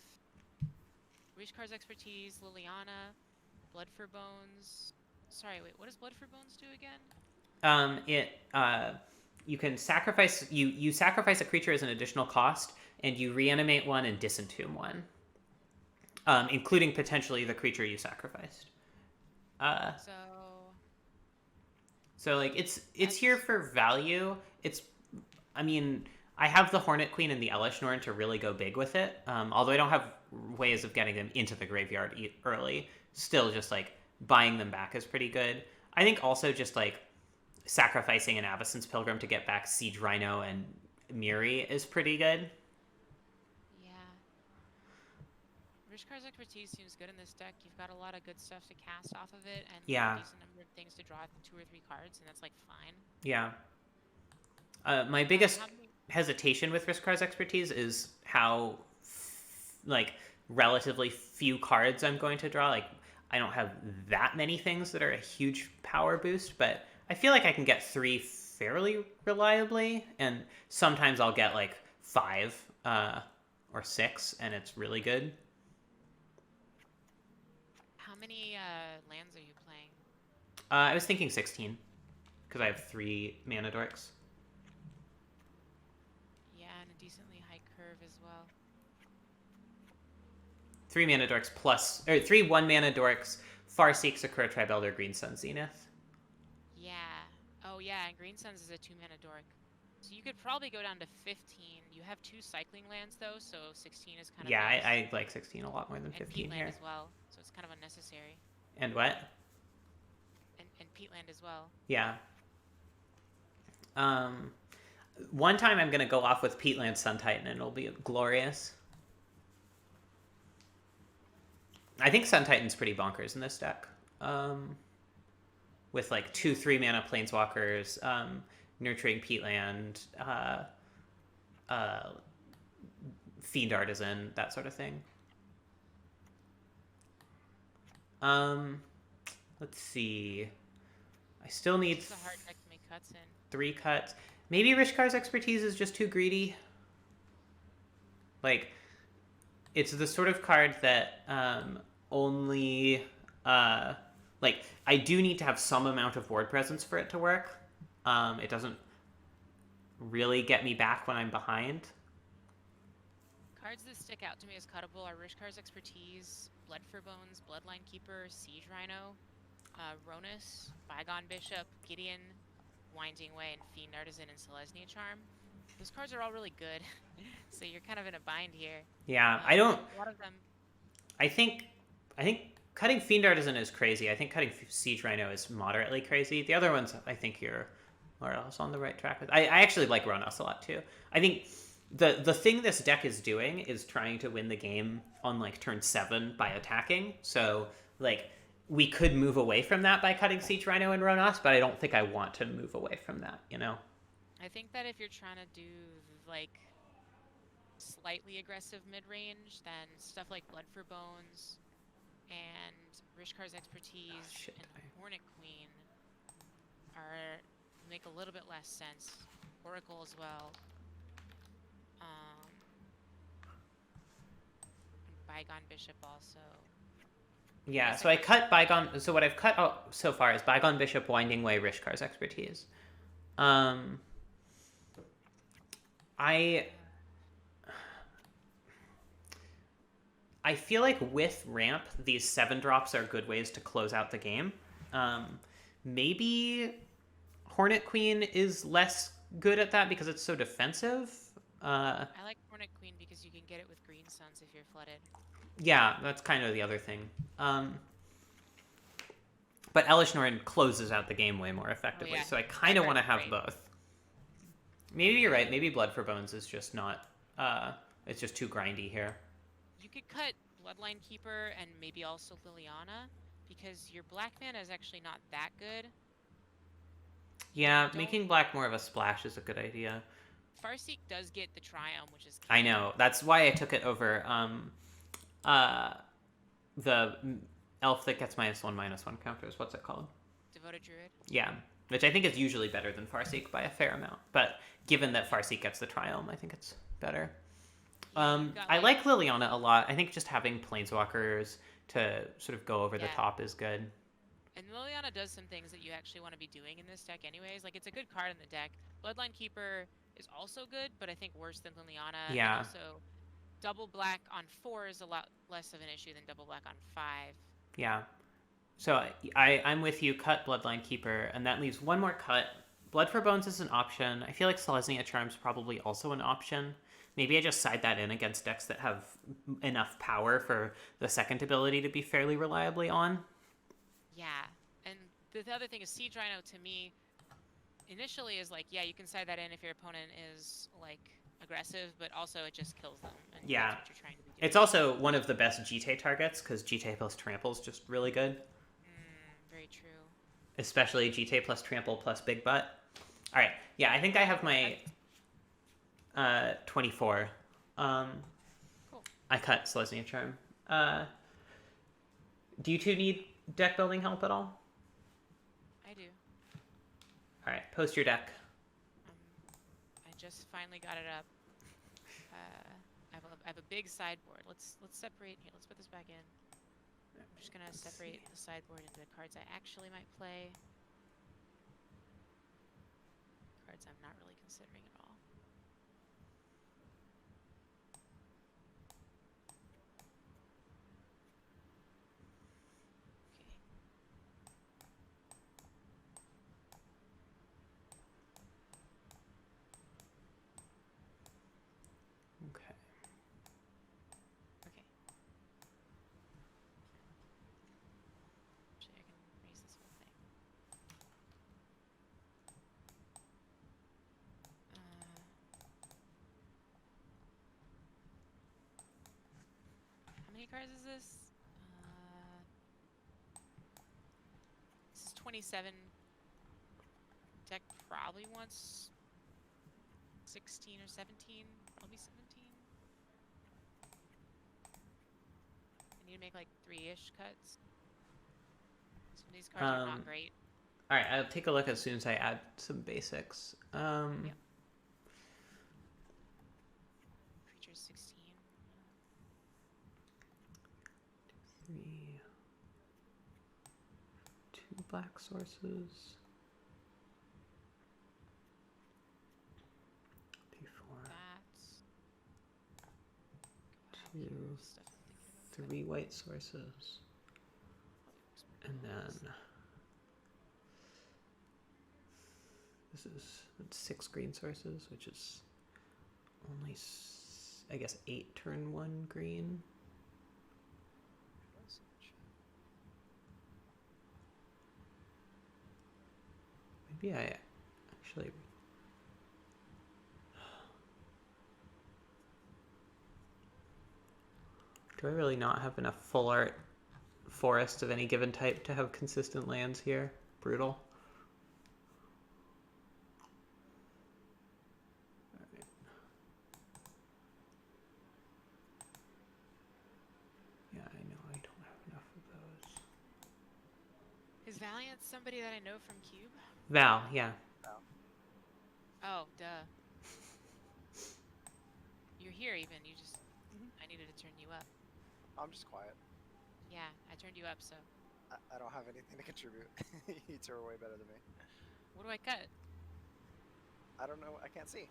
Rishkar's Expertise, Liliana, Blood for Bones. Sorry, wait, what does Blood for Bones do again? You can sacrifice you sacrifice a creature as an additional cost, and you reanimate one and disentomb one, including potentially the creature you sacrificed. So like it's here for value. I mean, I have the Hornet Queen and the Elishnorn to really go big with it. Although I don't have ways of getting them into the graveyard early. Still, just like buying them back is pretty good. I think also just like sacrificing an Avacyn's Pilgrim to get back Siege Rhino and Miri is pretty good. Yeah. Rishkar's Expertise seems good in this deck. You've got a lot of good stuff to cast off of it, and a decent number of things to draw 2 or 3 cards, and that's like fine. Yeah. My biggest hesitation with Rishkar's Expertise is how like relatively few cards I'm going to draw. Like I don't have that many things that are a huge power boost, but I feel like I can get 3 fairly reliably, and sometimes I'll get like 5 or 6, and it's really good. How many lands are you playing? I was thinking 16, because I have 3 mana dorks. Yeah, and a decently high curve as well. 3 mana dorks plus, or 3 1-mana dorks, Farseek, Sakura Tribe Elder, Green Sun, Zenith. Yeah. Oh yeah, and Green Suns is a 2-mana dork. So you could probably go down to 15. You have 2 cycling lands though, so 16 is kind of Yeah, I like 16 a lot more than 15 and Peatland here. as well, so it's kind of unnecessary. And what? And Peatland as well. Yeah. One time I'm gonna go off with Peatland Sun Titan and it'll be glorious. I think Sun Titan's pretty bonkers in this deck. With like 2 3-mana planeswalkers, nurturing Peatland, Fiend Artisan, that sort of thing. Let's see. I still need It's a hard deck to make cuts in. 3 cuts. Maybe Rishkar's Expertise is just too greedy. Like, it's the sort of card that only like I do need to have some amount of board presence for it to work. It doesn't really get me back when I'm behind. Cards that stick out to me as cuttable are Rishkar's Expertise, Blood for Bones, Bloodline Keeper, Siege Rhino, Ronus, Bygone Bishop, Gideon, Winding Way, and Fiend Artisan and Selesnya Charm. Those cards are all really good, so you're kind of in a bind here. Yeah, I don't. A lot of them. I think cutting Fiend Artisan is crazy. I think cutting Siege Rhino is moderately crazy. The other ones, I think you're more or less on the right track with. I actually like Ronus a lot too. I think the thing this deck is doing is trying to win the game on like turn 7 by attacking. So like we could move away from that by cutting Siege Rhino and Ronus, but I don't think I want to move away from that, you know? I think that if you're trying to do like slightly aggressive mid-range, then stuff like Blood for Bones and Rishkar's Expertise and Hornet Queen are make a little bit less sense. Oracle as well. And Bygone Bishop also. Yeah, Guess so I cut Bygone. So what I've cut out so far is Bygone Bishop, Winding Way, Rishkar's expertise. I feel like with ramp, these 7 drops are good ways to close out the game. Maybe Hornet Queen is less good at that because it's so defensive. I like Hornet Queen because you can get it with Green Suns if you're flooded. Yeah, that's kind of the other thing. But Elish Norn closes out the game way more effectively, so I kind of want to have both. Maybe you're right. Maybe Blood for Bones is just not... it's just too grindy here. You could cut Bloodline Keeper and maybe also Liliana, because your black mana is actually not that good. Yeah, making black more of a splash is a good idea. Farseek does get the Triumph, which is key. I know. That's why I took it over the elf that gets -1/-1 counters. What's it called? Devoted Druid. Yeah, which I think is usually better than Farseek by a fair amount. But given that Farseek gets the Triumph, I think it's better. I like Liliana a lot. I think just having Planeswalkers to sort of go over the top is good. And Liliana does some things that you actually want to be doing in this deck anyways. Like, it's a good card in the deck. Bloodline Keeper is also good, but I think worse than Liliana. Yeah. And also, double black on 4 is a lot less of an issue than double black on 5. Yeah. So I'm with you. Cut Bloodline Keeper, and that leaves one more cut. Blood for Bones is an option. I feel like Selesnya Charm's probably also an option. Maybe I just side that in against decks that have enough power for the second ability to be fairly reliably on. Yeah, and the other thing is Siege Rhino to me initially is like, yeah, you can side that in if your opponent is like aggressive, but also it just kills them. And yeah, that's what you're trying to be doing. It's also one of the best GT targets because GT plus Trample is just really good. Very true. Especially GT plus Trample plus Big Butt. All right, yeah, I think I have my 24. Cool. I cut Selesnya Charm. Do you two need deck building help at all? I do. All right, post your deck. I just finally got it up. I have a big sideboard. Let's separate here. Let's put this back in. I'm just gonna separate the sideboard into the cards I actually might play. Cards I'm not really considering at all. Okay. Okay. Actually, I can raise this whole thing. How many cards is this? This is 27. Deck probably wants 16 or 17. I'll be 17. I need to make like 3-ish cuts. Some of these cards are not great. All right, I'll take a look as soon as I add some basics. Creatures 16. 3, 2 black sources. That's 2, 3 white sources. And then this is 6 green sources, which is only, I guess, 8 turn 1 green. Maybe I actually... Do I really not have enough full art forests of any given type to have consistent lands here? Brutal. Right. Yeah, I know I don't have enough of those. Is Valiant somebody that I know from Cube? Val, yeah. Val. Oh, duh. You're here even. You just. Mhm. I needed to turn you up. I'm just quiet. Yeah, I turned you up, so. I don't have anything to contribute. You two are way better than me. What do I cut? I don't know. I can't see.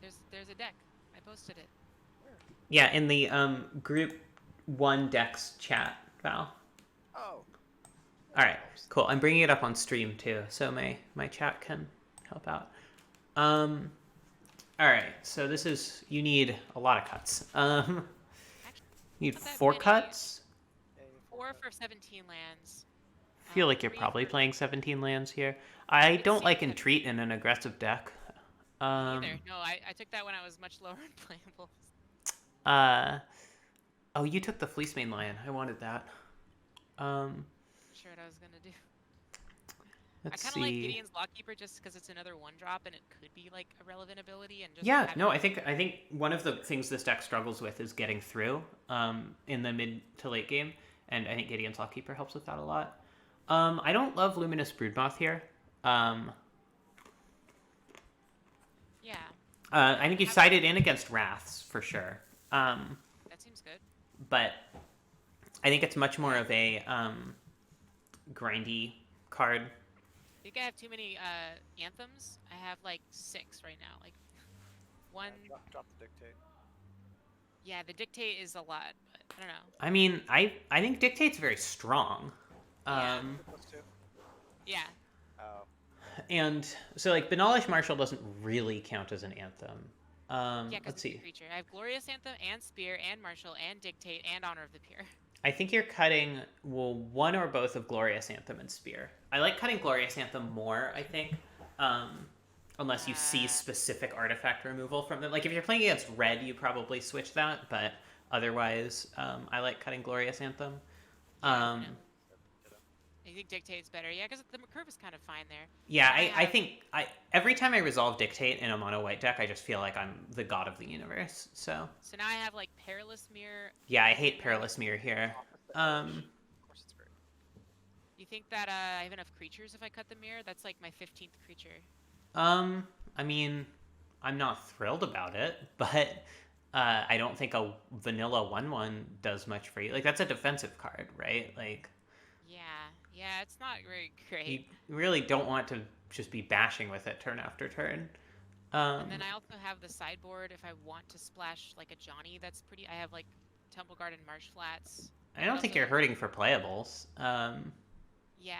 There's a deck. I posted it. Where? Yeah, in the group 1 decks chat, Val. Oh. All right, cool. I'm bringing it up on stream too, so my chat can help out. All right, so this is, you need a lot of cuts. Actually, you need not that 4 many. cuts. Yay, 4 cut. for 17 lands. Feel like you're 3 probably for- playing 17 lands here. I It don't like seems that- Entreat in an aggressive deck. Me neither. No, I took that when I was much lower in playables. Oh, you took the Fleece Mane Lion. I wanted that. Not sure what I was gonna do. Let's I kind of like see. Gideon's Lockkeeper just because it's another 1-drop and it could be like a relevant ability and just. Yeah, having no, it- I think one of the things this deck struggles with is getting through in the mid to late game, and I think Gideon's Lockkeeper helps with that a lot. I don't love Luminous Broodmoth here. Yeah, I think you sided in against Wraths for sure. that seems good. But I think it's much more of a grindy card. I think I have too many anthems. I have like 6 right now. Like one. Yeah, drop the dictate. Yeah, the dictate is a lot, but I don't know. I mean, I think Dictate's very strong. Yeah. Plus 2. Yeah. Oh. And so like Banalish Marshal doesn't really count as an anthem. Yeah, because Let's it's a see. creature. I have Glorious Anthem and Spear and Martial and Dictate and Honor of the Peer. I think you're cutting, well, one or both of Glorious Anthem and Spear. I like cutting Glorious Anthem more, I think. Unless you see specific artifact removal from them. Like, if you're playing against red, you probably switch that. But otherwise, I like cutting Glorious Anthem. I think Dictate's better. Yeah, because the curve is kind of fine there. Yeah, And I think every time I resolve Dictate in a mono white deck, I just feel like I'm the god of the universe. So now I have like Perilous Mirror. yeah, I hate Perilous Mirror here. Of course it's great. You think that I have enough creatures if I cut the mirror? That's like my 15th creature. I mean, I'm not thrilled about it, but I don't think a vanilla 1/1 does much for you. Like, that's a defensive card, right? Like, Yeah, it's not very great. you really don't want to just be bashing with it turn after turn. And then I also have the sideboard if I want to splash like a Johnny. That's pretty. I have like Temple Garden Marsh Flats. I don't think also- you're hurting for playables. Yeah,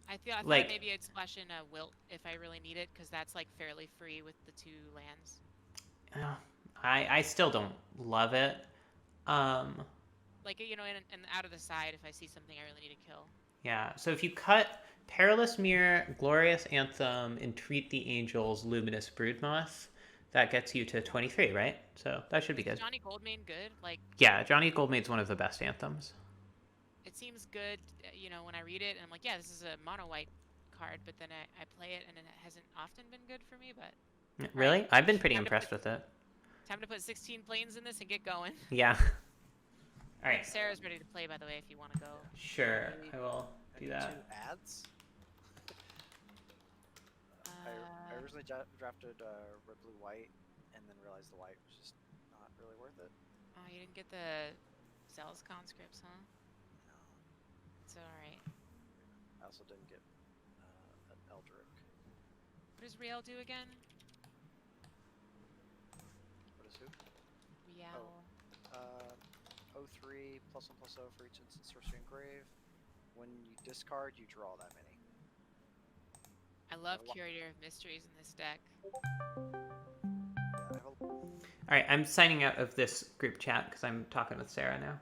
I thought Like- maybe I'd splash in a Wilt if I really need it because that's like fairly free with the 2 lands. I still don't love it. Like and out of the side if I see something I really need to kill. Yeah, so if you cut Perilous Mirror, Glorious Anthem, Entreat the Angels, Luminous Broodmoth, that gets you to 23, right? So that should be Is good. Johnny Goldmane good? Like Yeah, Johnny Goldmade's one of the best anthems. it seems good, when I read it and I'm like, yeah, this is a mono white card, but then I play it and it hasn't often been good for me. But Really? I've been pretty Time to impressed put- with it. time to put 16 planes in this and get going. Yeah. All right. Sarah's ready to play, by the way, if you want to go. Sure, I will I do need that. 2 ads. I originally drafted red, blue, white, and then realized the white was just not really worth it. Oh, you didn't get the Zealous conscripts, huh? No. It's alright. I also didn't get an Eldrick. What does Riel do again? What is who? Riel. 03 +1/+0 for each instant sorcery engrave. When you discard, you draw that many. I love wa- Curator of Mysteries in this deck. Yeah, I have a All right, I'm signing out of this group chat because I'm talking with Sarah now.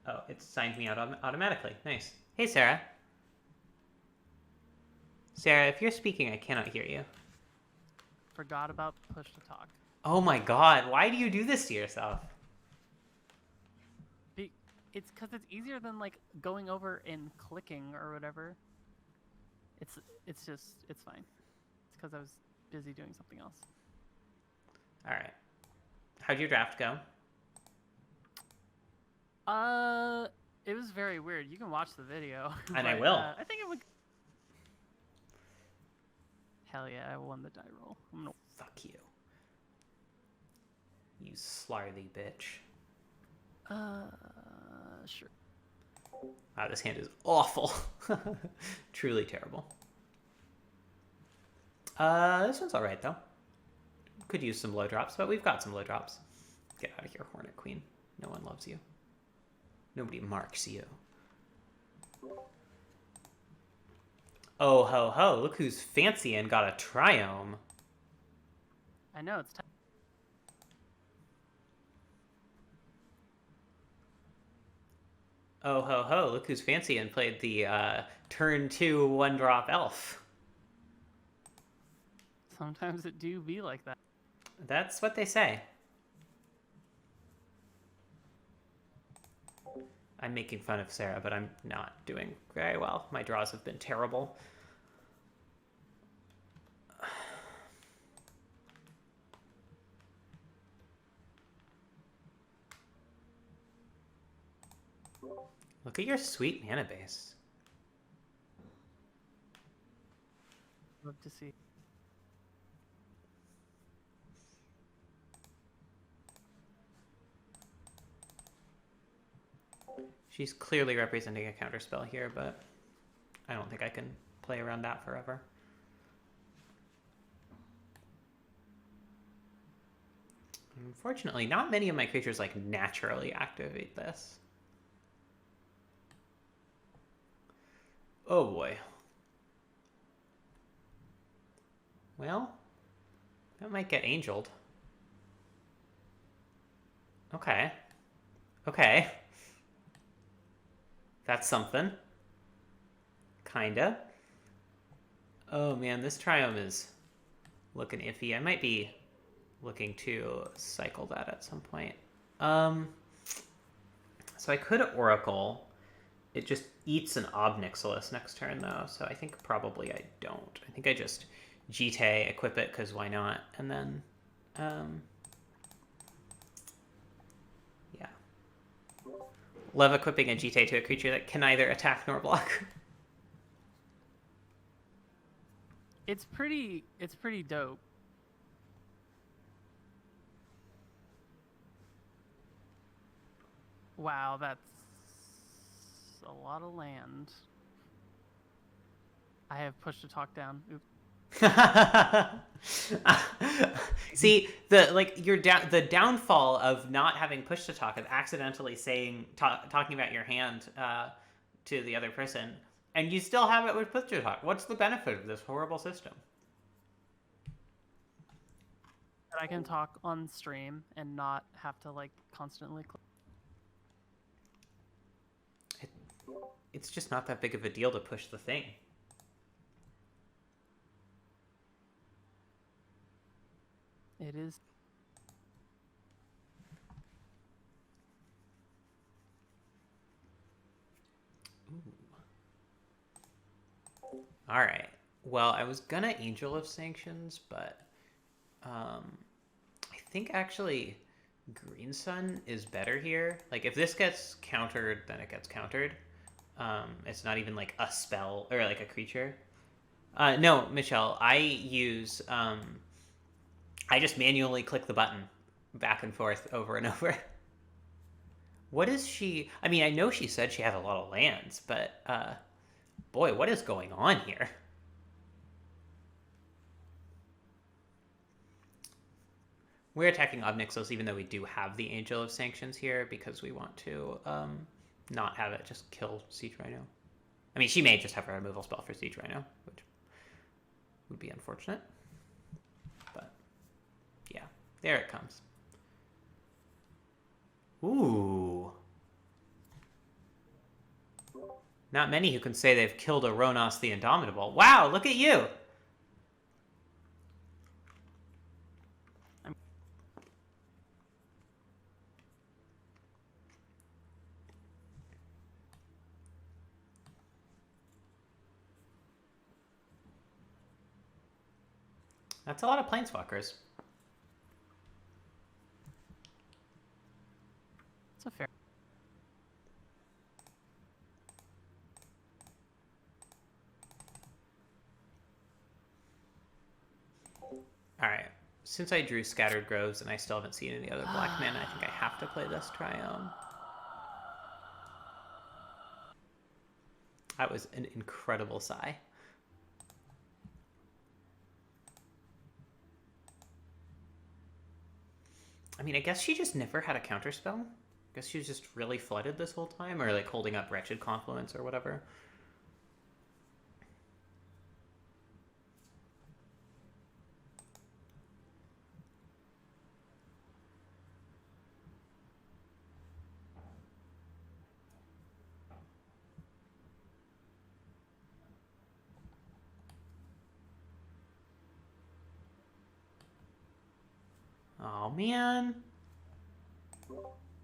Oh, it signed me out automatically. Nice. Hey, Sarah. Sarah, if you're speaking, I cannot hear you. Forgot about push to talk. Oh my god, why do you do this to yourself? It's because it's easier than like going over and clicking or whatever. It's fine. It's because I was busy doing something else. All right. How'd your draft go? It was very weird. You can watch the video. And I but, will. I think it would. Hell yeah, I won the die roll. I'm gonna... Fuck you. You slarthy bitch. Sure. Wow, this hand is awful. Truly terrible. This one's alright, though. Could use some low drops, but we've got some low drops. Get out of here, Hornet Queen. No one loves you. Nobody marks you. Oh, ho, ho. Look who's fancy and got a triome. I know, it's time. Oh, ho, ho. Look who's fancy and played the turn 2 1-drop elf. Sometimes it do be like that. That's what they say. I'm making fun of Sarah, but I'm not doing very well. My draws have been terrible. Look at your sweet mana base. Love to see. She's clearly representing a counterspell here, but I don't think I can play around that forever. Unfortunately, not many of my creatures like naturally activate this. Oh boy. Well, that might get angeled. Okay. Okay. That's something. Kinda. Oh man, this triome is looking iffy. I might be looking to cycle that at some point. So I could Oracle. It just eats an Obnixilis next turn though, so I think probably I don't. I think I just GT equip it because why not? And then, yeah. Love equipping a GT to a creature that can neither attack nor block. It's pretty dope. Wow, that's a lot of land. I have pushed to talk down. Oops. See, the downfall of not having push to talk, of accidentally talking about your hand to the other person, and you still have it with push to talk. What's the benefit of this horrible system? That I can talk on stream and not have to like constantly click. It's just not that big of a deal to push the thing. It is. All right. Well, I was gonna Angel of Sanctions, but I think actually Green Sun is better here. Like if this gets countered, then it gets countered. It's not even like a spell or like a creature. No, Michelle, I use I just manually click the button back and forth over and over. What is she? I mean, I know she said she had a lot of lands, but boy, what is going on here? We're attacking Obnixilis even though we do have the Angel of Sanctions here because we want to not have it just kill Siege Rhino. I mean, she may just have a removal spell for Siege Rhino, which would be unfortunate. But yeah, there it comes. Ooh. Not many who can say they've killed a Ronos the Indomitable. Wow, look at you! That's a lot of Planeswalkers. It's a fair. since I drew Scattered Groves and I still haven't seen any other black mana, I think I have to play this Triome. That was an incredible sigh. I mean, I guess she just never had a counterspell. I guess she was just really flooded this whole time, or like holding up Wretched Confluence or whatever. Oh man.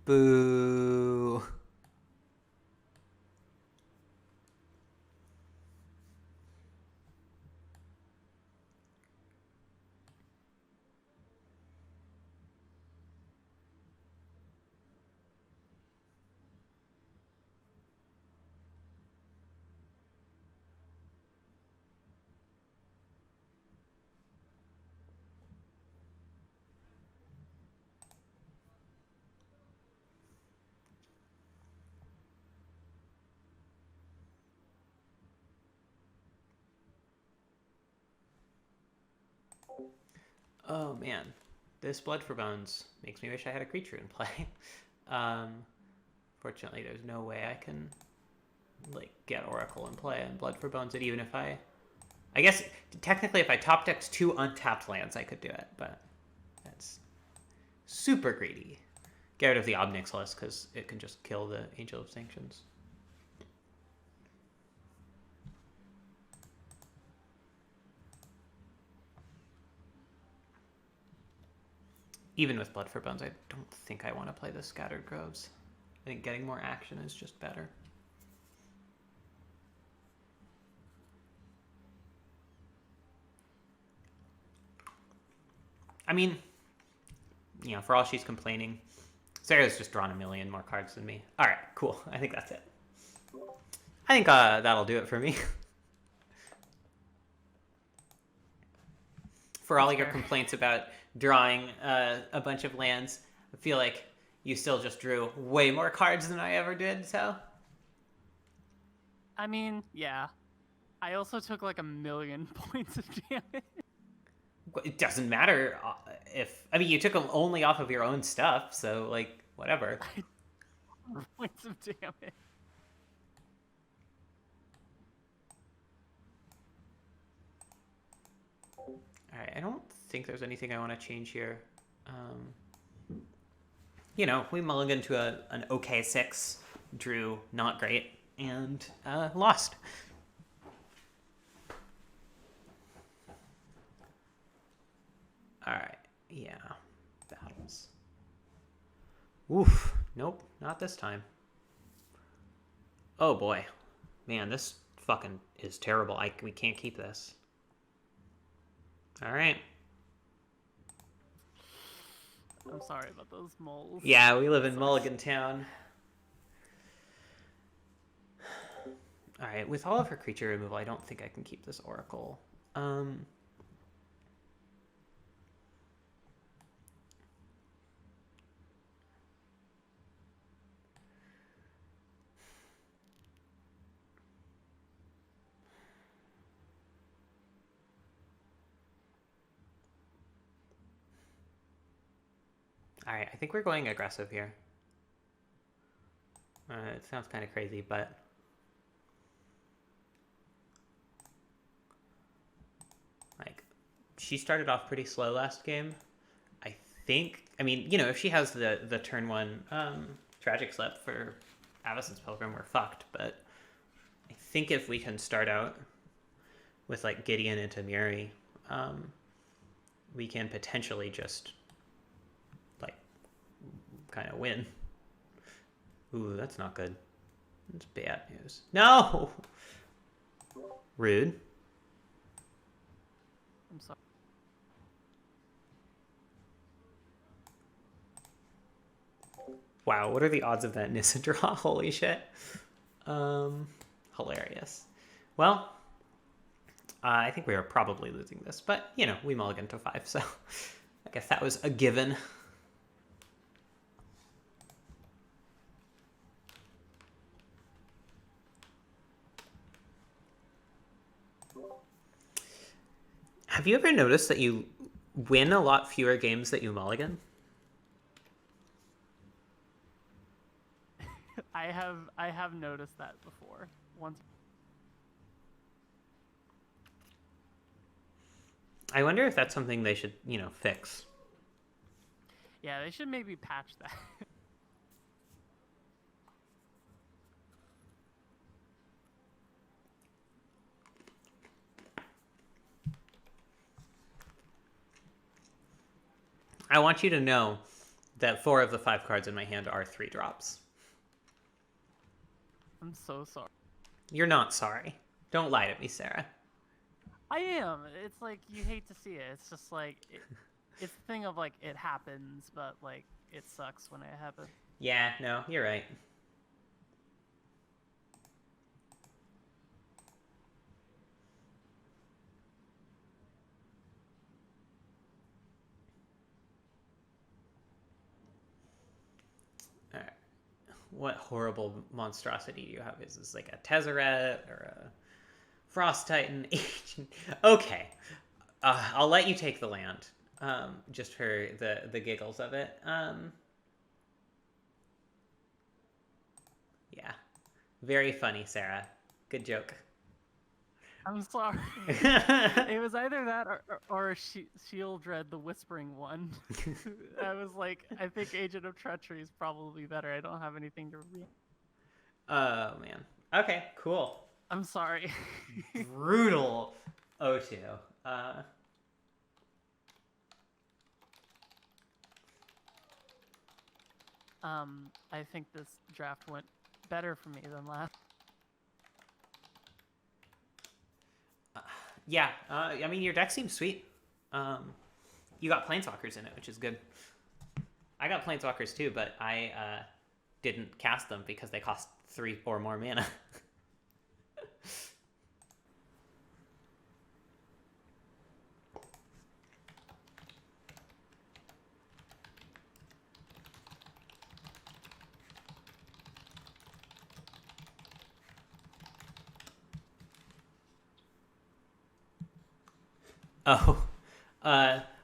Boo. Oh man, this Blood for Bones makes me wish I had a creature in play. Fortunately, there's no way I can like get Oracle in play and Blood for Bones. And even if I guess technically if I top decked 2 untapped lands, I could do it, but that's super greedy. Get rid of the Obnixilus because it can just kill the Angel of Sanctions. Even with Blood for Bones, I don't think I want to play the Scattered Groves. I think getting more action is just better. I mean, you know, for all she's complaining, Sarah's just drawn a million more cards than me. All right, cool. I think that's it. I think that'll do it for me. For all your complaints about drawing a bunch of lands, I feel like you still just drew way more cards than I ever did, so... I mean, yeah. I also took like 1,000,000 points of damage. It doesn't matter if... I mean, you took them only off of your own stuff, so, like, whatever. Points of damage. Alright, I don't think there's anything I want to change here. You know, we mulliganed to an okay 6, drew not great, and lost. Alright, yeah. Battles. Oof. Nope, not this time. Oh boy. Man, this fucking is terrible. We can't keep this. Alright. I'm sorry about those moles. Yeah, we live in Mulligan Town. Alright, with all of her creature removal, I don't think I can keep this Oracle. Alright, I think we're going aggressive here. It sounds kind of crazy, but... like, she started off pretty slow last game. I think... I mean, you know, if she has the turn 1 Tragic Slip for Avacyn's Pilgrim, we're fucked, but... I think if we can start out with, like, Gideon into Muri, we can potentially just... kind of win. Ooh, that's not good. That's bad news. No! Rude. I'm sorry. Wow, what are the odds of that Nissa draw? Holy shit. Hilarious. Well, I think we are probably losing this, but, you know, we mulligan to 5, so guess that was a given. Have you ever noticed that you win a lot fewer games that you mulligan? I have noticed that before. Once. I wonder if that's something they should, fix. Yeah, they should maybe patch that. I want you to know that 4 of the 5 cards in my hand are 3 drops. I'm so sorry. You're not sorry. Don't lie to me, Sarah. I am. It's like you hate to see it. It's just like it's the thing of like it happens, but like it sucks when it happens. Yeah, no, you're right. All right. What horrible monstrosity do you have? Is this like a Tezzeret or a Frost Titan? Okay. I'll let you take the land, just for the giggles of it. Yeah. Very funny, Sarah. Good joke. I'm sorry. It was either that or Shieldred, the Whispering one. I was like, I think Agent of Treachery is probably better. I don't have anything to read. Oh, man. Okay, cool. I'm sorry. Brutal O2. I think this draft went better for me than last. Yeah, I mean, your deck seems sweet. You got Planeswalkers in it, which is good. I got Planeswalkers too, but I didn't cast them because they cost 3 or more mana. Oh,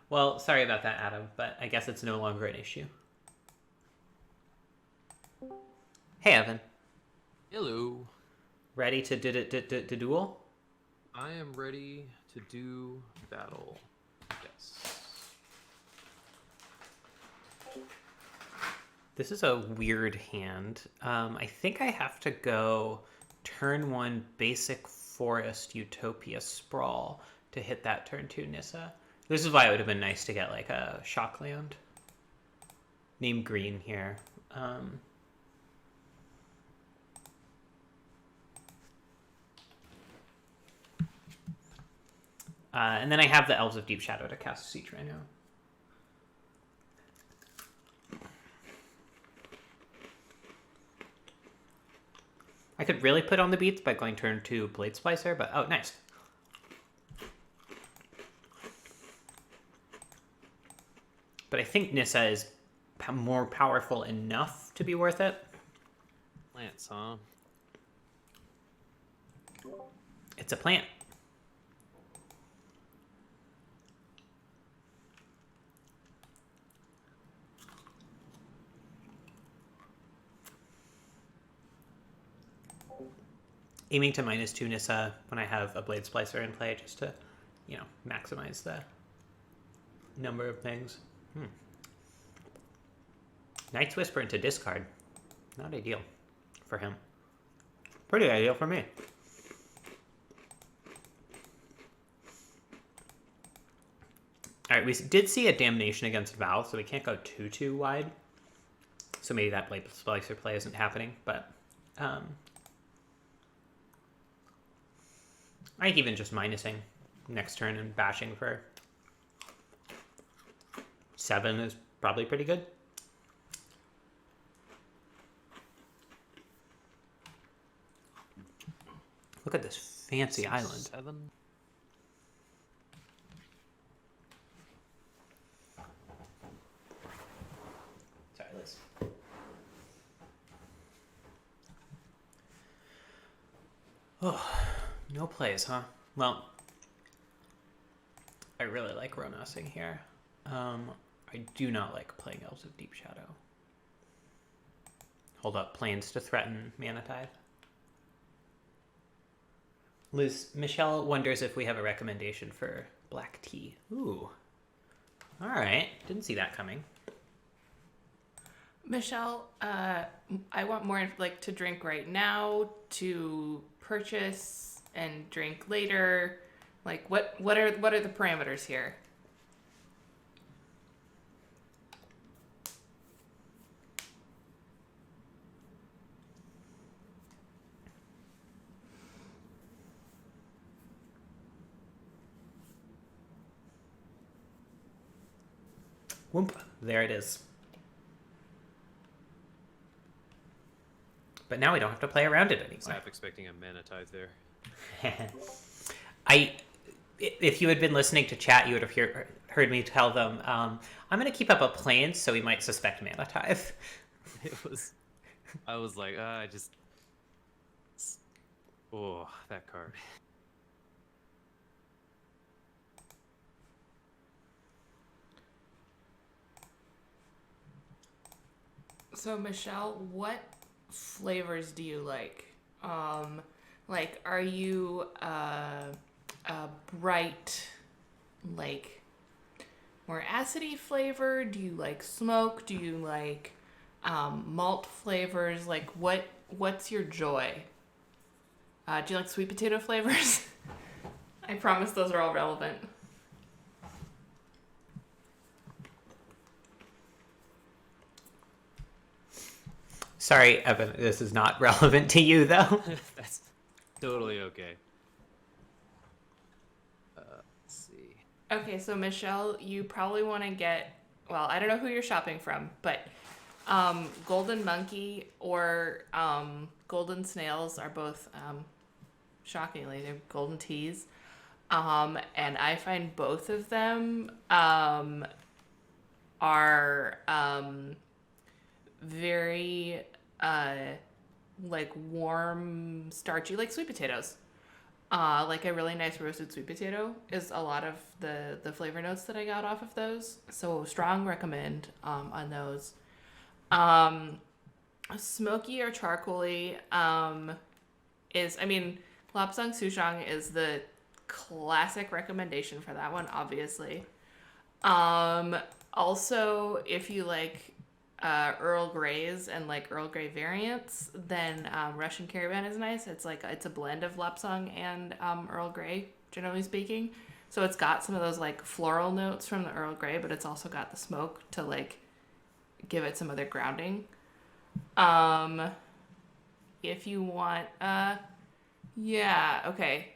well, sorry about that, Adam, but I guess it's no longer an issue. Hey, Evan. Hello. Ready to duel? I am ready to do battle. Yes. This is a weird hand. I think I have to go turn 1 basic forest Utopia Sprawl to hit that turn 2 Nissa. This is why it would have been nice to get like a shock land. Name green here. And then I have the Elves of Deep Shadow to cast Siege right now. I could really put on the beats by going turn 2 Blade Splicer, but oh, nice. But I think Nissa is more powerful enough to be worth it. Plants, huh? It's a plant. Aiming to -2 Nissa when I have a Blade Splicer in play just to, maximize the number of things. Night's Whisper into discard. Not ideal for him. Pretty ideal for me. Alright, we did see a Damnation against Val, so we can't go too wide. So maybe that Blade Splicer play isn't happening, but I think even just minusing next turn and bashing for 7 is probably pretty good. Look at this fancy island. 7. Oh, no plays, huh? Well, I really like Ronosing here. I do not like playing Elves of Deep Shadow. Hold up, Plains to threaten Mana Tithe. Michelle wonders if we have a recommendation for black tea. Ooh. Alright, didn't see that coming. Michelle, I want more like to drink right now, to purchase and drink later. Like what are the parameters here? Whoop, there it is. But now we don't have to play around it I was anymore. half expecting a Mana Tithe there. If you had been listening to chat, you would have heard me tell them, I'm going to keep up a Plains, so we might suspect Mana Tithe. I was like, oh, that card. So Michelle, what flavors do you like? Like are you a bright, like more acidy flavor? Do you like smoke? Do you like malt flavors? Like what's your joy? Do you like sweet potato flavors? I promise those are all relevant. Sorry, Evan, this is not relevant to you, though. That's totally okay. Let's see. Okay, so Michelle, you probably want to get, well, I don't know who you're shopping from, but Golden Monkey or Golden Snails are both, shockingly, they're golden teas. And I find both of them are very like warm, starchy, like sweet potatoes. Like a really nice roasted sweet potato is a lot of the flavor notes that I got off of those. So strong recommend on those. Smoky or charcoaly is, I mean, Lapsang Souchong is the classic recommendation for that one, obviously. Also, if you like Earl Greys and like Earl Grey variants, then Russian Caravan is nice. It's a blend of Lapsang and Earl Grey, generally speaking. So it's got some of those like floral notes from the Earl Grey, but it's also got the smoke to like give it some other grounding. If you want, yeah, okay.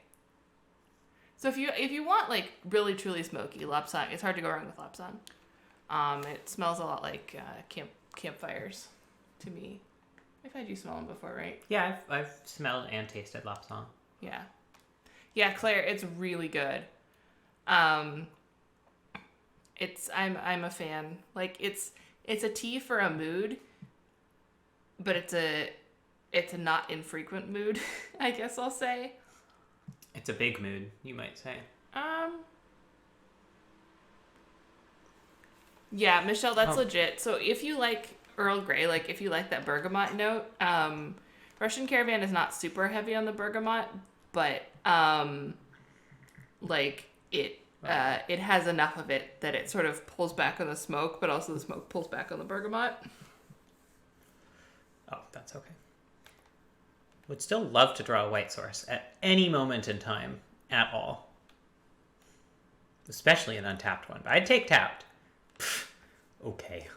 So if you want like really truly smoky Lapsang, it's hard to go wrong with Lapsang. It smells a lot like campfires to me. I've had you smell them before, right? Yeah, I've smelled and tasted Lapsang. Yeah, Claire, it's really good. It's I'm a fan. Like it's a tea for a mood, but it's a not infrequent mood, I guess I'll say. It's a big mood, you might say. Yeah, Michelle, that's legit. So if you like Earl Grey, like if you like that bergamot note, Russian Caravan is not super heavy on the bergamot, but like it has enough of it that it sort of pulls back on the smoke, but also the smoke pulls back on the bergamot. Oh, that's okay. Would still love to draw a white source at any moment in time at all. Especially an untapped one. But I'd take tapped. Okay.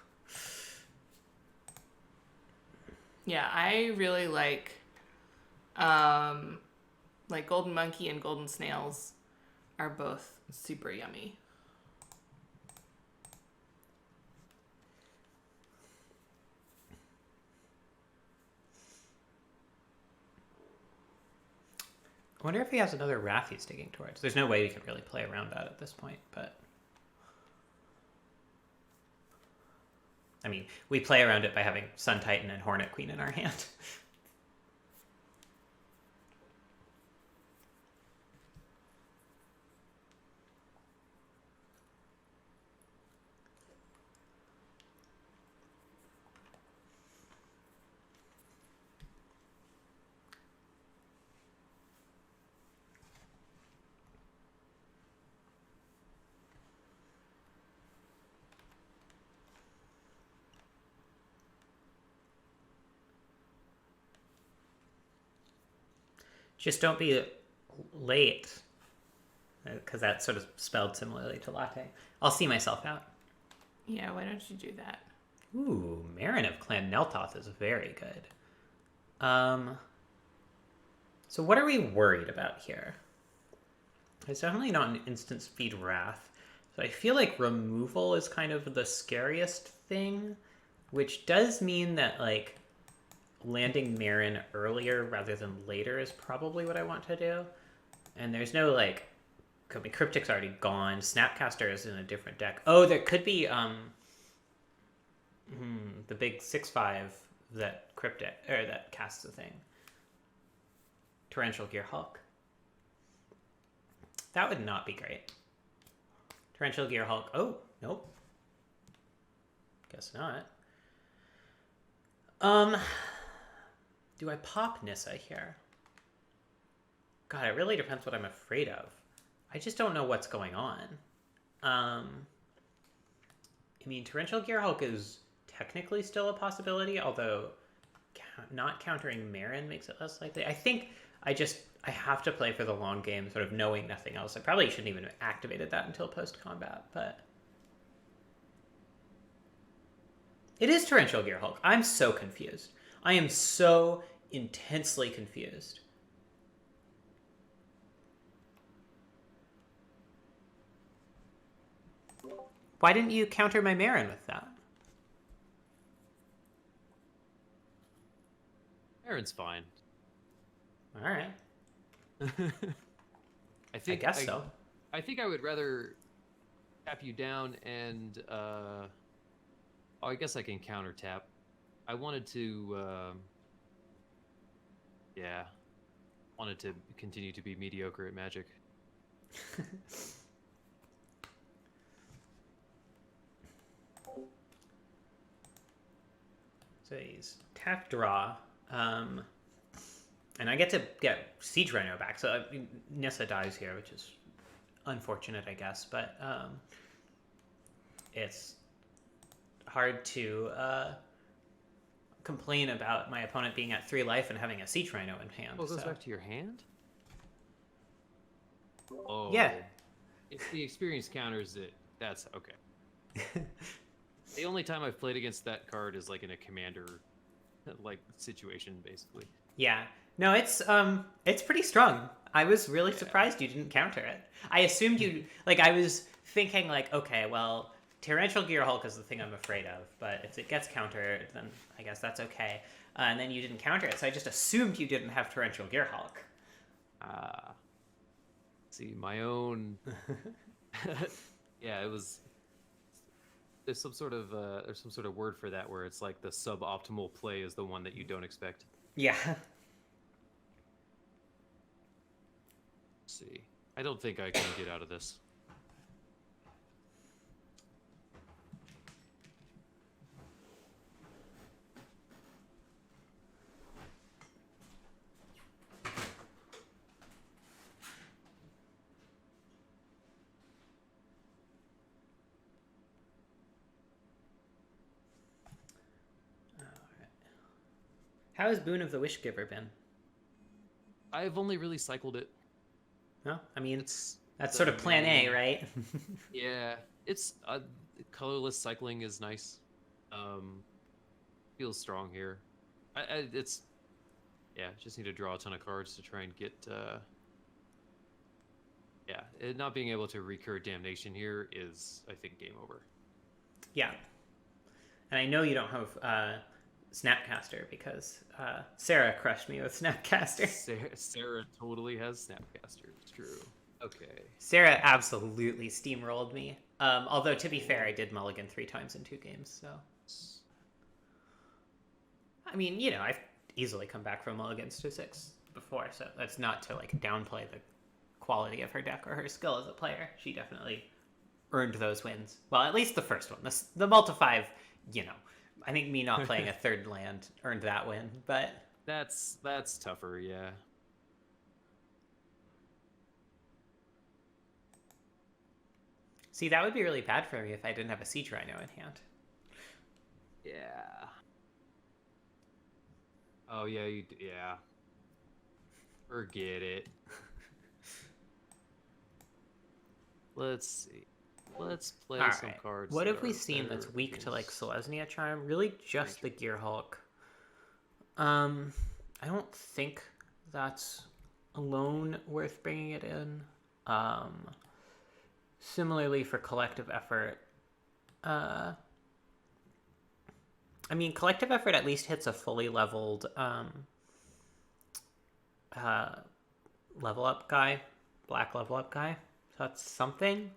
Yeah, I really like Golden Monkey and Golden Snails are both super yummy. I wonder if he has another wrath he's digging towards. There's no way we can really play around that at this point, but... I mean, we play around it by having Sun Titan and Hornet Queen in our hand. Just don't be late. Because that's sort of spelled similarly to latte. I'll see myself out. Yeah, why don't you do that? Ooh, Marin of Clan Neltoth is very good. So what are we worried about here? It's definitely not an instant speed Wrath. So I feel like removal is kind of the scariest thing, which does mean that, like, landing Marin earlier rather than later is probably what I want to do. And there's no, like, I mean, Cryptic's already gone. Snapcaster is in a different deck. Oh, there could be, the big 6/5 that Cryptic, or that casts a thing. Torrential Gearhulk. That would not be great. Torrential Gearhulk. Oh, nope. Guess not. Do I pop Nissa here? God, it really depends what I'm afraid of. I just don't know what's going on. I mean, Torrential Gearhulk is technically still a possibility, although not countering Marin makes it less likely. I think I have to play for the long game, sort of knowing nothing else. I probably shouldn't even have activated that until post-combat, but... It is Torrential Gearhulk. I'm so confused. I am so intensely confused. Why didn't you counter my Marin with that? Marin's fine. All right. I guess so. I think I would rather tap you down and I guess I can counter tap. I wanted to wanted to continue to be mediocre at Magic. So he's tap draw, and I get to get Siege Rhino back. So I mean, Nissa dies here, which is unfortunate, I guess. But it's hard to complain about my opponent being at 3 life and having a Siege Rhino in hand. Oh, it goes so. back to your hand? Oh. Yeah. If the experience counters it, that's okay. The only time I've played against that card is like in a commander like situation, basically. Yeah. No, it's pretty strong. I was really surprised you didn't counter it. I assumed you like I was thinking like, okay, well, Torrential Gearhulk is the thing I'm afraid of, but if it gets countered, then I guess that's okay. And then you didn't counter it, so I just assumed you didn't have Torrential Gearhulk. See, my own yeah, it was there's some sort of word for that where it's like the suboptimal play is the one that you don't expect. Yeah. Let's see. I don't think I can get out of this. How has Boon of the Wishgiver been? I've only really cycled it. No, I mean It's that's the sort of plan A, main- right? Yeah, it's colorless cycling is nice. Feels strong here. It's just need to draw a ton of cards to try and get not being able to recur damnation here is, I think, game over. Yeah. And I know you don't have Snapcaster because Sarah crushed me with Snapcaster. Sarah totally has Snapcaster. It's true. Okay. Sarah absolutely steamrolled me. Although, to be fair, I did mulligan 3 times in 2 games, so... I mean, you know, I've easily come back from mulligans to 6 before, so that's not to, like, downplay the quality of her deck or her skill as a player. She definitely earned those wins. Well, at least the first one. The multi-5, you know, I think me not playing a 3rd land earned that win, but... That's tougher, yeah. See, that would be really bad for me if I didn't have a Siege Rhino in hand. Yeah. Oh, yeah, yeah. Forget it. Let's see. Let's play All some right. cards. What that have we are seen that's better weak to like against Selesnya Charm? Really, just the creatures. Gearhulk. I don't think that's alone worth bringing it in. Similarly for collective effort, I mean, collective effort at least hits a fully leveled level up guy, black level up guy. So that's something.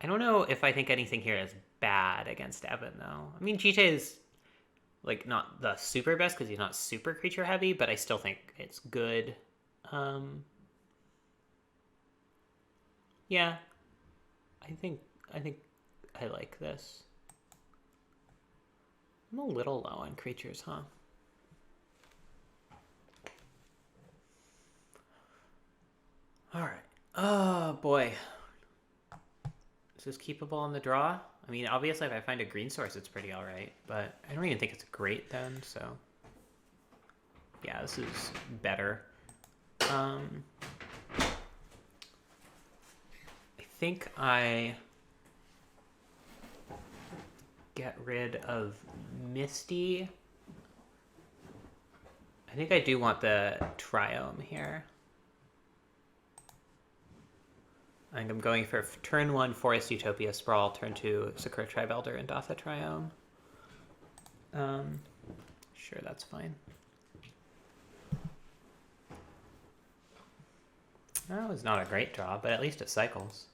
I don't know if I think anything here is bad against Evan though. I mean, GJ is like not the super best because he's not super creature heavy, but I still think it's good. Yeah, I think I like this. I'm a little low on creatures, huh? All right. Oh boy. Is this keepable on the draw? I mean, obviously, if I find a green source, it's pretty all right, but I don't even think it's great then. So, yeah, this is better. I think I get rid of Misty. I think I do want the Triome here. I think I'm going for turn 1 Forest Utopia Sprawl, turn 2 Sakura Tribe Elder and Datha Triome. Sure, that's fine. That was not a great draw, but at least it cycles.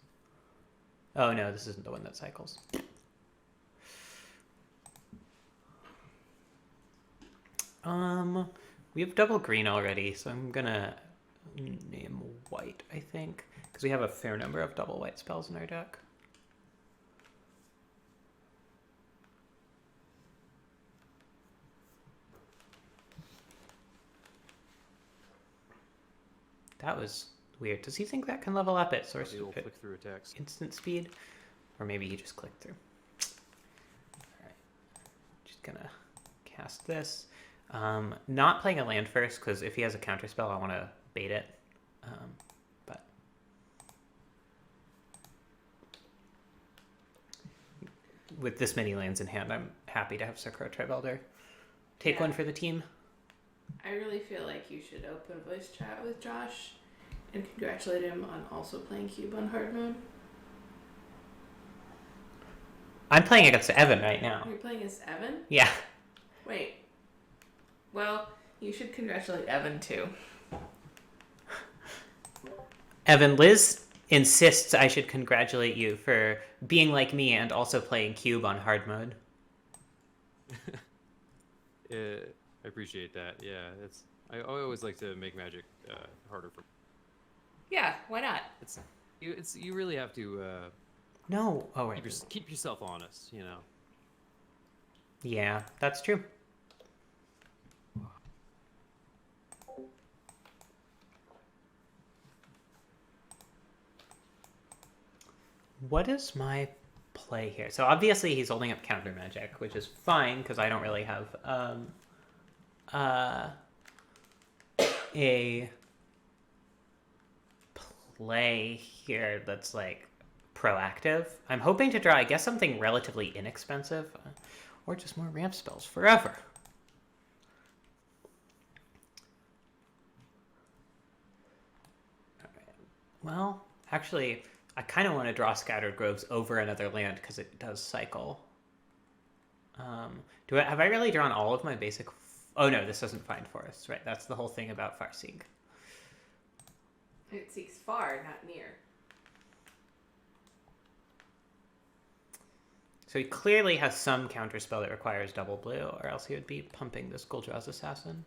Oh no, this isn't the one that cycles. We have double green already, so I'm gonna name white, I think, because we have a fair number of double white spells in our deck. That was weird. Does he think that can level up at source The old click through attacks. instant speed? Or maybe he just clicked through. Alright. Just gonna cast this. Not playing a land first, because if he has a counterspell, I want to bait it. But with this many lands in hand, I'm happy to have Sakura Tribe Elder take Yeah. one for the team. I really feel like you should open voice chat with Josh and congratulate him on also playing Cube on hard mode. I'm playing against Evan right now. You're playing as Evan? Yeah. Wait. Well, you should congratulate Evan too. Evan, Liz insists I should congratulate you for being like me and also playing Cube on hard mode. I appreciate that. Yeah, I always like to make Magic harder for. Yeah, why not? You really have to No. Oh, right. keep yourself honest. You know. Yeah, that's true. What is my play here? So obviously he's holding up counter magic, which is fine because I don't really have a play here that's like proactive. I'm hoping to draw, I guess, something relatively inexpensive, or just more ramp spells forever. Well, actually, I kind of want to draw Scattered Groves over another land because it does cycle. Have I really drawn all of my basic? Oh no, this doesn't find forests, right? That's the whole thing about Farseek. It seeks far, not near. So he clearly has some counterspell that requires double blue, or else he would be pumping this Gul'Draz's Assassin.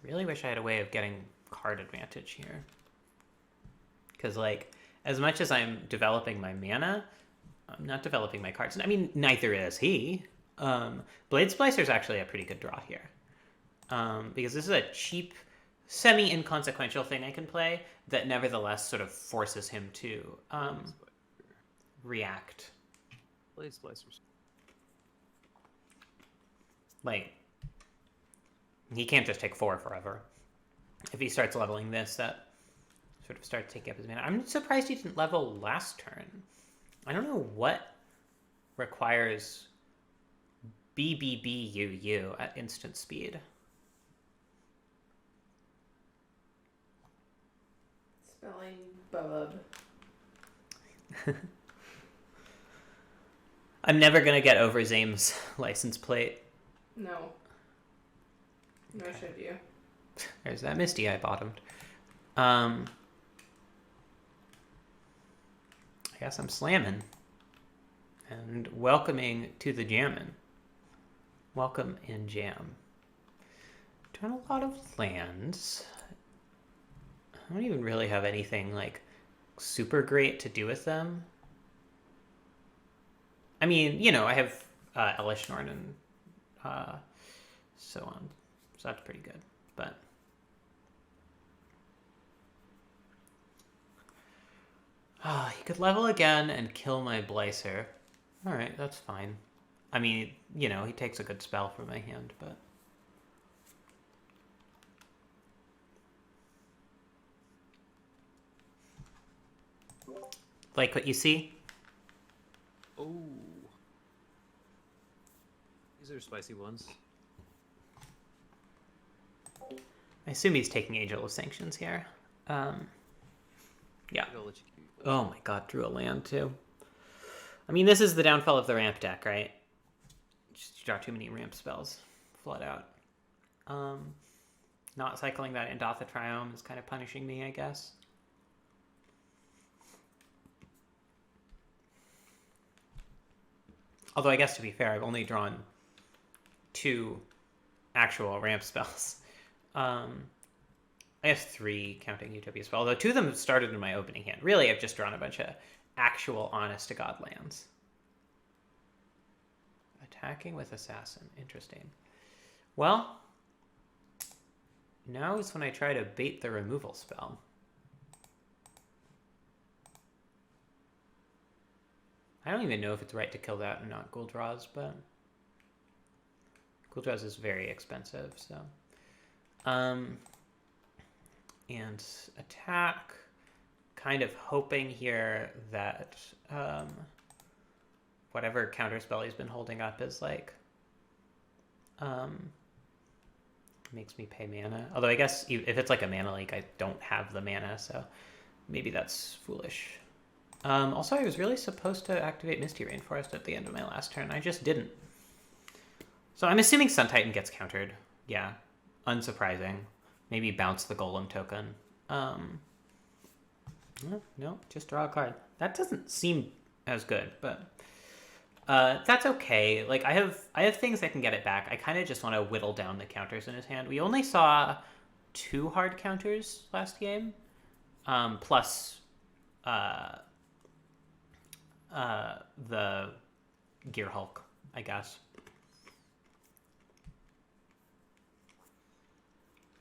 Really wish I had a way of getting card advantage here. Because, like, as much as I'm developing my mana, I'm not developing my cards. I mean, neither is he. Blade Splicer is actually a pretty good draw here. Because this is a cheap, semi-inconsequential thing I can play that nevertheless sort of forces him to react. Blade Splicers. Like, he can't just take 4 forever. If he starts leveling this, that sort of starts taking up his mana. I'm surprised he didn't level last turn. I don't know what requires BBBUU at instant speed. Spelling bub. I'm never gonna get over Zame's license plate. No. Nor should you. There's that Misty I bottomed. I guess I'm slamming. And welcoming to the jammin'. Welcome in jam. Turn a lot of lands. I don't even really have anything like super great to do with them. I mean, you know, I have Elishnorn and so on. So that's pretty good. But he could level again and kill my Blacer. Alright, that's fine. I mean, you know, he takes a good spell from my hand, but... Like what you see? Oh. These are spicy ones. I assume he's taking Angel of Sanctions here. Yeah. I'll let you keep those. Oh my god, drew a land too. I mean, this is the downfall of the ramp deck, right? Just draw too many ramp spells. Flood out. Not cycling that Indotha Triome is kind of punishing me, I guess. Although I guess to be fair, I've only drawn 2 actual ramp spells. I guess 3 counting Utopia spell, although 2 of them started in my opening hand. Really, I've just drawn a bunch of actual honest-to-God lands. Attacking with Assassin. Interesting. Well, now is when I try to bait the removal spell. I don't even know if it's right to kill that and not Gul'Draz, but Gul'Draz is very expensive, so. And attack, kind of hoping here that whatever counterspell he's been holding up is like, makes me pay mana. Although I guess if it's like a mana leak, I don't have the mana, so maybe that's foolish. Also, I was really supposed to activate Misty Rainforest at the end of my last turn. I just didn't. So I'm assuming Sun Titan gets countered. Yeah, unsurprising. Maybe bounce the Golem token. No, just draw a card. That doesn't seem as good, but that's okay. Like I have things that can get it back. I kind of just want to whittle down the counters in his hand. We only saw 2 hard counters last game, plus the Gear Hulk, I guess,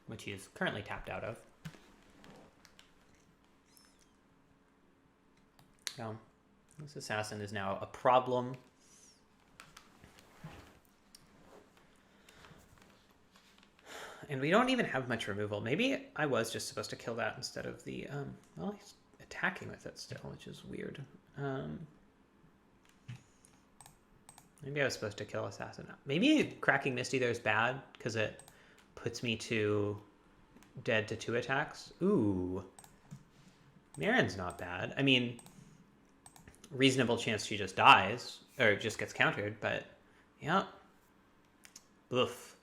which he is currently tapped out of. So, this assassin is now a problem. And we don't even have much removal. Maybe I was just supposed to kill that instead of the, well, he's attacking with it still, which is weird. Maybe I was supposed to kill Assassin. Maybe cracking Misty there is bad, because it puts me to dead to 2 attacks. Ooh. Marin's not bad. I mean, reasonable chance she just dies, or just gets countered, but, yeah. Oof.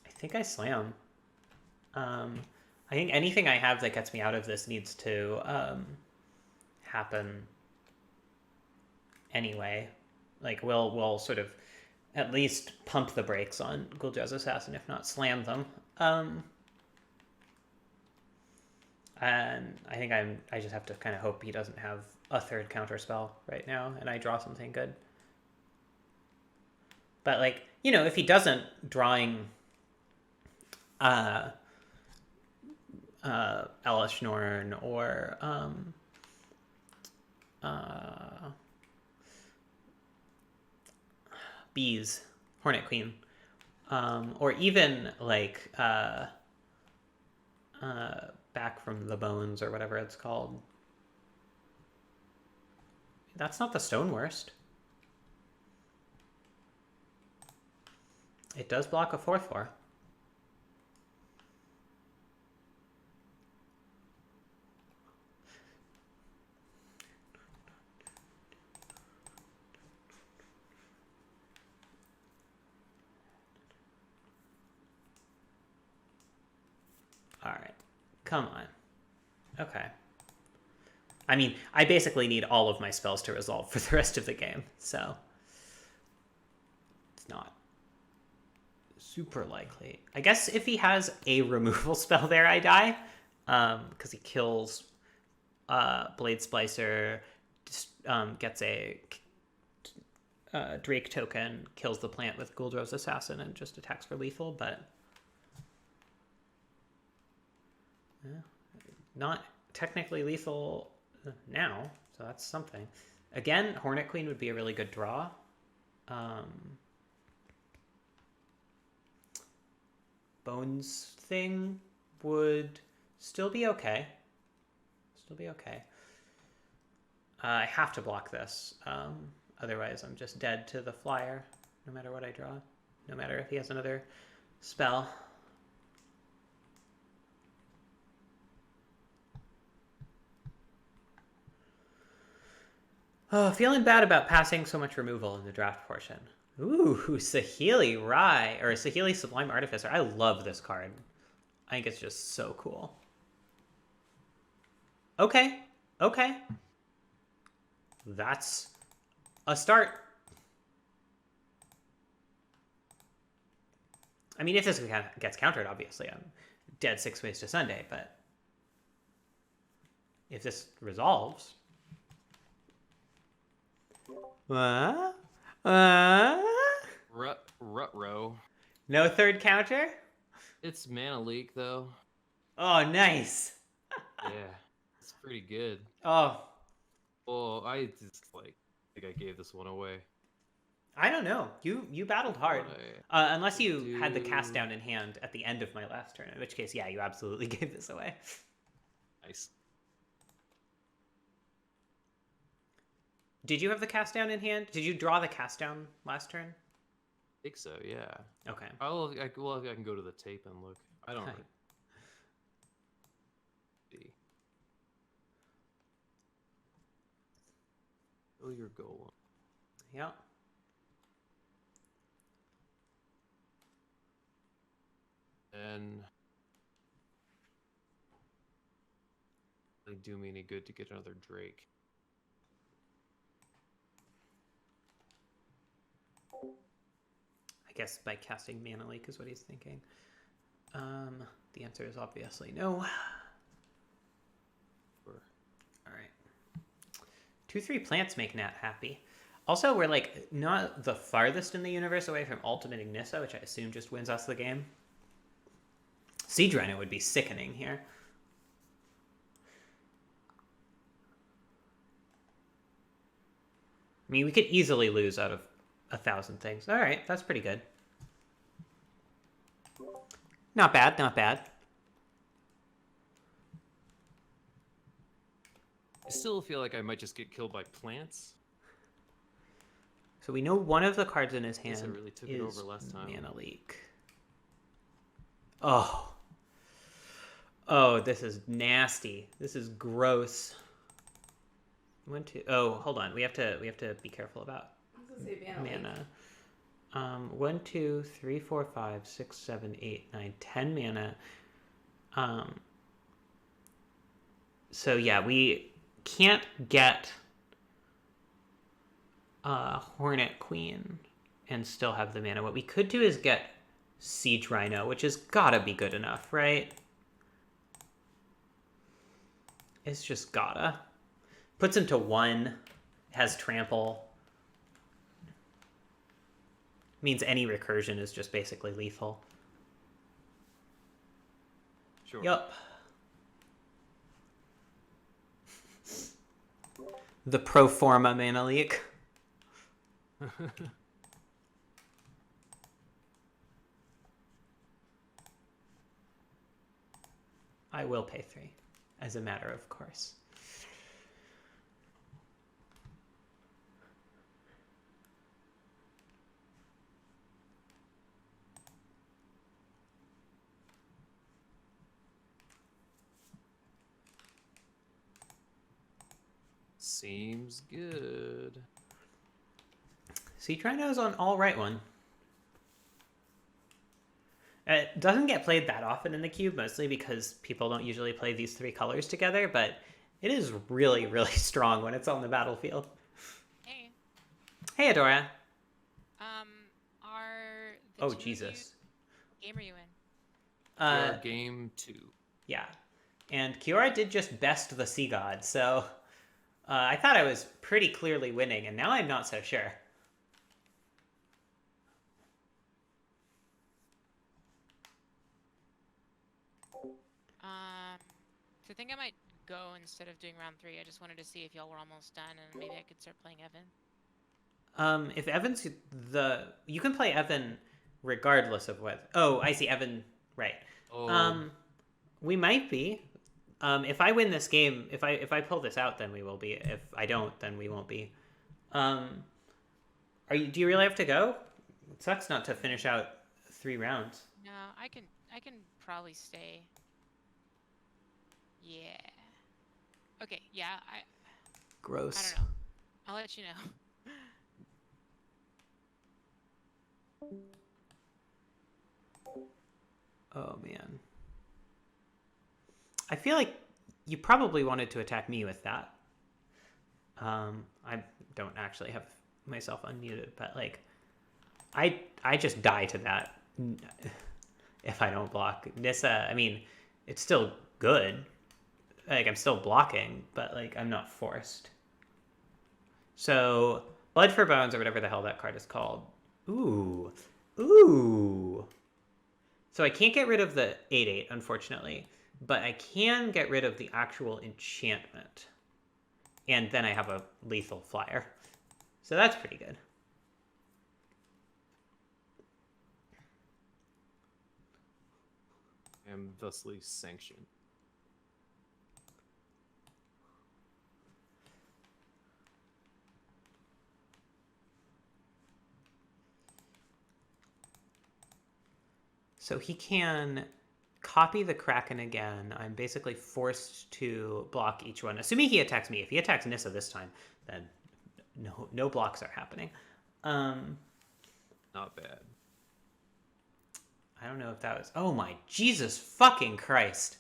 I think I slam. I think anything I have that gets me out of this needs to happen anyway. Like, we'll sort of at least pump the brakes on Gul'Draz Assassin, if not slam them. And I think I just have to kind of hope he doesn't have a 3rd counter spell right now, and I draw something good. But, like, you know, if he doesn't, drawing Elishnorn or Bees, Hornet Queen, or even like Back from the Bones or whatever it's called. That's not the Stone Worst. It does block a 4/4. Alright. Come on. Okay. I mean, I basically need all of my spells to resolve for the rest of the game, so it's not super likely. I guess if he has a removal spell there, I die. Because he kills Blade Splicer, just, gets a Drake token, kills the plant with Guldrow's Assassin, and just attacks for lethal, but not technically lethal now, so that's something. Again, Hornet Queen would be a really good draw. Bones thing would still be okay. I have to block this. Otherwise, I'm just dead to the flyer, no matter what I draw. No matter if he has another spell. Oh, feeling bad about passing so much removal in the draft portion. Ooh, Saheeli Rai, or Saheeli Sublime Artificer. I love this card. I think it's just so cool. Okay. That's a start. I mean, if this gets countered, obviously, I'm dead 6 ways to Sunday, but if this resolves... Rut-row. No third counter? It's mana leak though. Oh, nice. Yeah, it's pretty good. Oh. Well, I just think I gave this one away. I don't know. You battled hard. Unless you had the cast down in hand at the end of my last turn, in which case, yeah, you absolutely gave this away. Nice. Did you have the cast down in hand? Did you draw the cast down last turn? I think so, yeah. Okay. I can go to the tape and look. I don't know. Oh, your golem. Yeah. And they do me any good to get another Drake. I guess by casting Mana Leak is what he's thinking. The answer is obviously no. Sure. All right. 2/3 plants make Nat happy. Also, we're like not the farthest in the universe away from Ultimating Nissa, which I assume just wins us the game. Siege Rhino would be sickening here. I mean, we could easily lose out of 1,000 things. All right, that's pretty good. Not bad, not bad. I still feel like I might just get killed by plants. So we know one of the cards in his Guess hand I really took is it over last time. Mana Leak. Oh. Oh, this is nasty. This is gross. Oh, hold on. We have to be careful about mana. 1, 2, 3, 4, 5, 6, 7, 8, 9, 10 mana. So yeah, we can't get Hornet Queen and still have the mana. What we could do is get Siege Rhino, which has gotta be good enough, right? It's just gotta. Puts him to 1, has trample. Means any recursion is just basically lethal. Sure. Yup. The pro forma mana leak. I will pay 3, as a matter of course. Seems good. Siege Rhino's an alright one. It doesn't get played that often in the cube, mostly because people don't usually play these 3 colors together, but it is really, really strong when it's on the battlefield. Hey. Hey, Adora. Are the Oh, two of Jesus. you... What game are you in? Your game 2. Yeah. And Kiora did just best the Sea God, so I thought I was pretty clearly winning, and now I'm not so sure. So I think I might go instead of doing round 3. I just wanted to see if y'all were almost done, and maybe I could start playing Evan. If Evan's you can play Evan regardless of what. Oh, I see Evan. Right. Oh. We might be. If I win this game, if I pull this out, then we will be. If I don't, then we won't be. Do you really have to go? It sucks not to finish out 3 rounds. No, I can probably stay. Yeah. Okay, yeah, Gross. I don't know. I'll let you know. Oh, man. I feel like you probably wanted to attack me with that. I don't actually have myself unmuted, but, like, I just die to that if I don't block. Nissa, I mean, it's still good. Like, I'm still blocking, but, like, I'm not forced. So, Blood for Bones, or whatever the hell that card is called. Ooh. Ooh. So I can't get rid of the 8/8, unfortunately. But I can get rid of the actual enchantment. And then I have a lethal flyer. So that's pretty good. And thusly sanctioned. So he can copy the Kraken again. I'm basically forced to block each one. Assuming he attacks me. If he attacks Nissa this time, then no blocks are happening. Not bad. I don't know if that was... Oh my Jesus fucking Christ.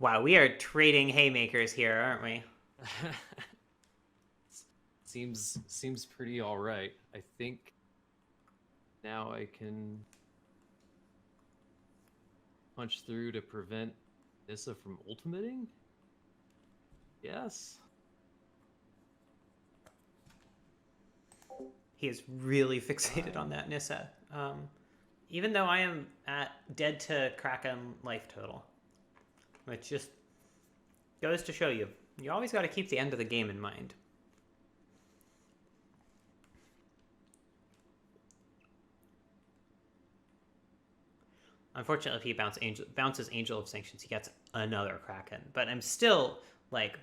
Wow, we are trading haymakers here, aren't we? Seems pretty alright. I think now I can punch through to prevent Nissa from ultimating? Yes. He is really fixated on that Nissa. Even though I am dead to Kraken life total. Which just goes to show you. You always got to keep the end of the game in mind. Unfortunately, if he bounces Angel of Sanctions, he gets another Kraken. But I'm still, like,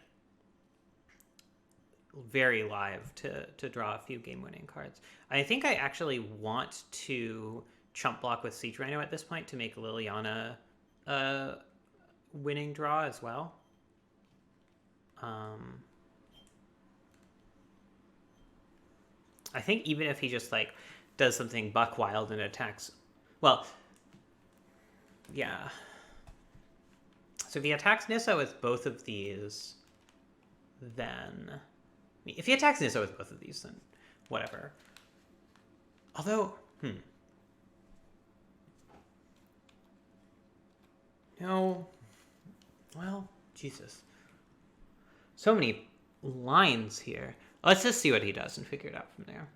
very live to draw a few game-winning cards. I think I actually want to chump block with Siege Rhino at this point to make Liliana a winning draw as well. I think even if he just, like, does something buck wild and attacks... Well... Yeah. So if he attacks Nissa with both of these, then... If he attacks Nissa with both of these, then whatever. Although, No. Well, Jesus. So many lines here. Let's just see what he does and figure it out from there.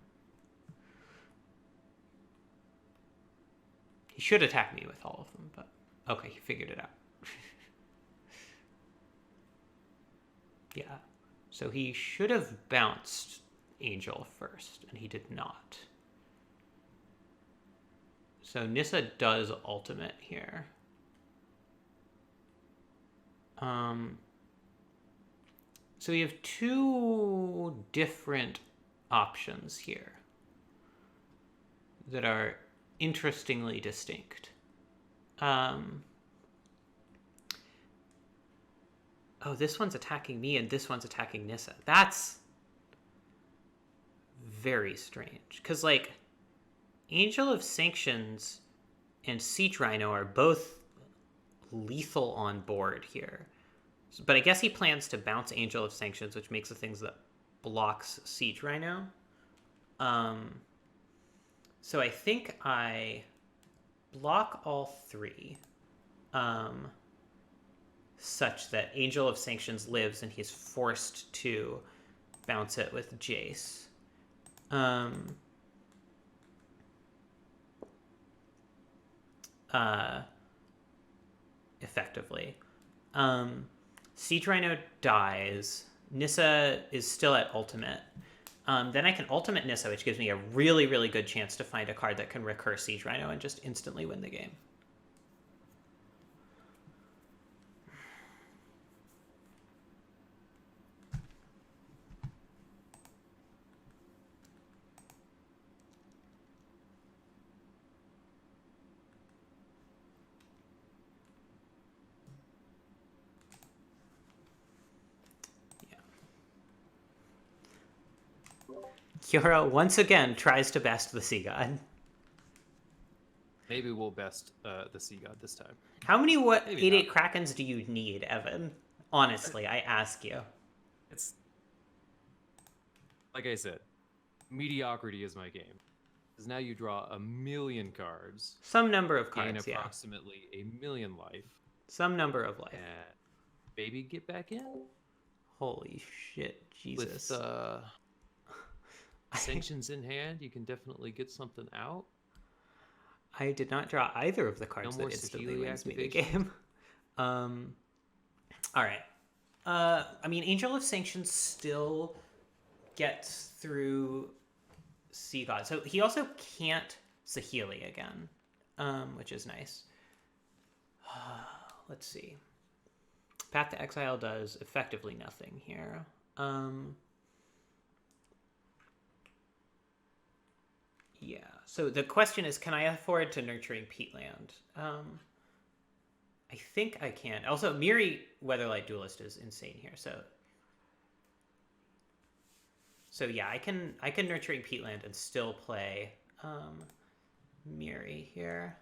He should attack me with all of them, but... Okay, he figured it out. Yeah. So he should have bounced Angel first, and he did not. So Nissa does ultimate here. So we have two different options here that are interestingly distinct. Oh, this one's attacking me and this one's attacking Nissa. That's very strange. Because, like, Angel of Sanctions and Siege Rhino are both lethal on board here. But I guess he plans to bounce Angel of Sanctions, which makes the things that blocks Siege Rhino. So I think I block all three, such that Angel of Sanctions lives and he's forced to bounce it with Jace. Effectively. Siege Rhino dies. Nissa is still at ultimate. Then I can ultimate Nissa, which gives me a really, really good chance to find a card that can recur Siege Rhino and just instantly win the game. Kiora once again tries to best the Sea God. Maybe we'll best the Sea God this time. How many Maybe 8/8 Krakens do you need, Evan? Honestly, I ask you. It's like I said, mediocrity is my game. Because now you draw 1,000,000 cards, Some number of gain cards, yeah. approximately 1,000,000 life, Some number of life. and maybe get back in Holy shit, Jesus. with sanctions in hand. You can definitely get something out. I did not draw either of the cards No that more instantly Saheeli wins me the activation? game. All right. I mean, Angel of Sanctions still gets through Sea God. So he also can't Saheeli again, which is nice. Let's see. Path to Exile does effectively nothing here. Yeah, so the question is, can I afford to Nurturing Peatland? I think I can. Also, Miri Weatherlight Duelist is insane here, so yeah, I can Nurturing Peatland and still play Miri here.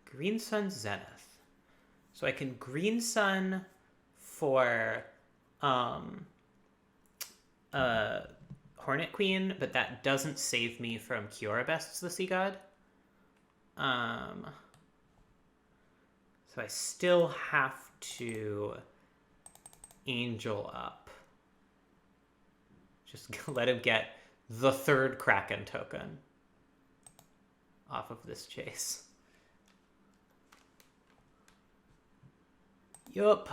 Green Sun Zenith. So I can Green Sun for Hornet Queen, but that doesn't save me from Kiora Bests the Sea God. So I still have to Angel up. Just let him get the third Kraken token off of this chase. Yup.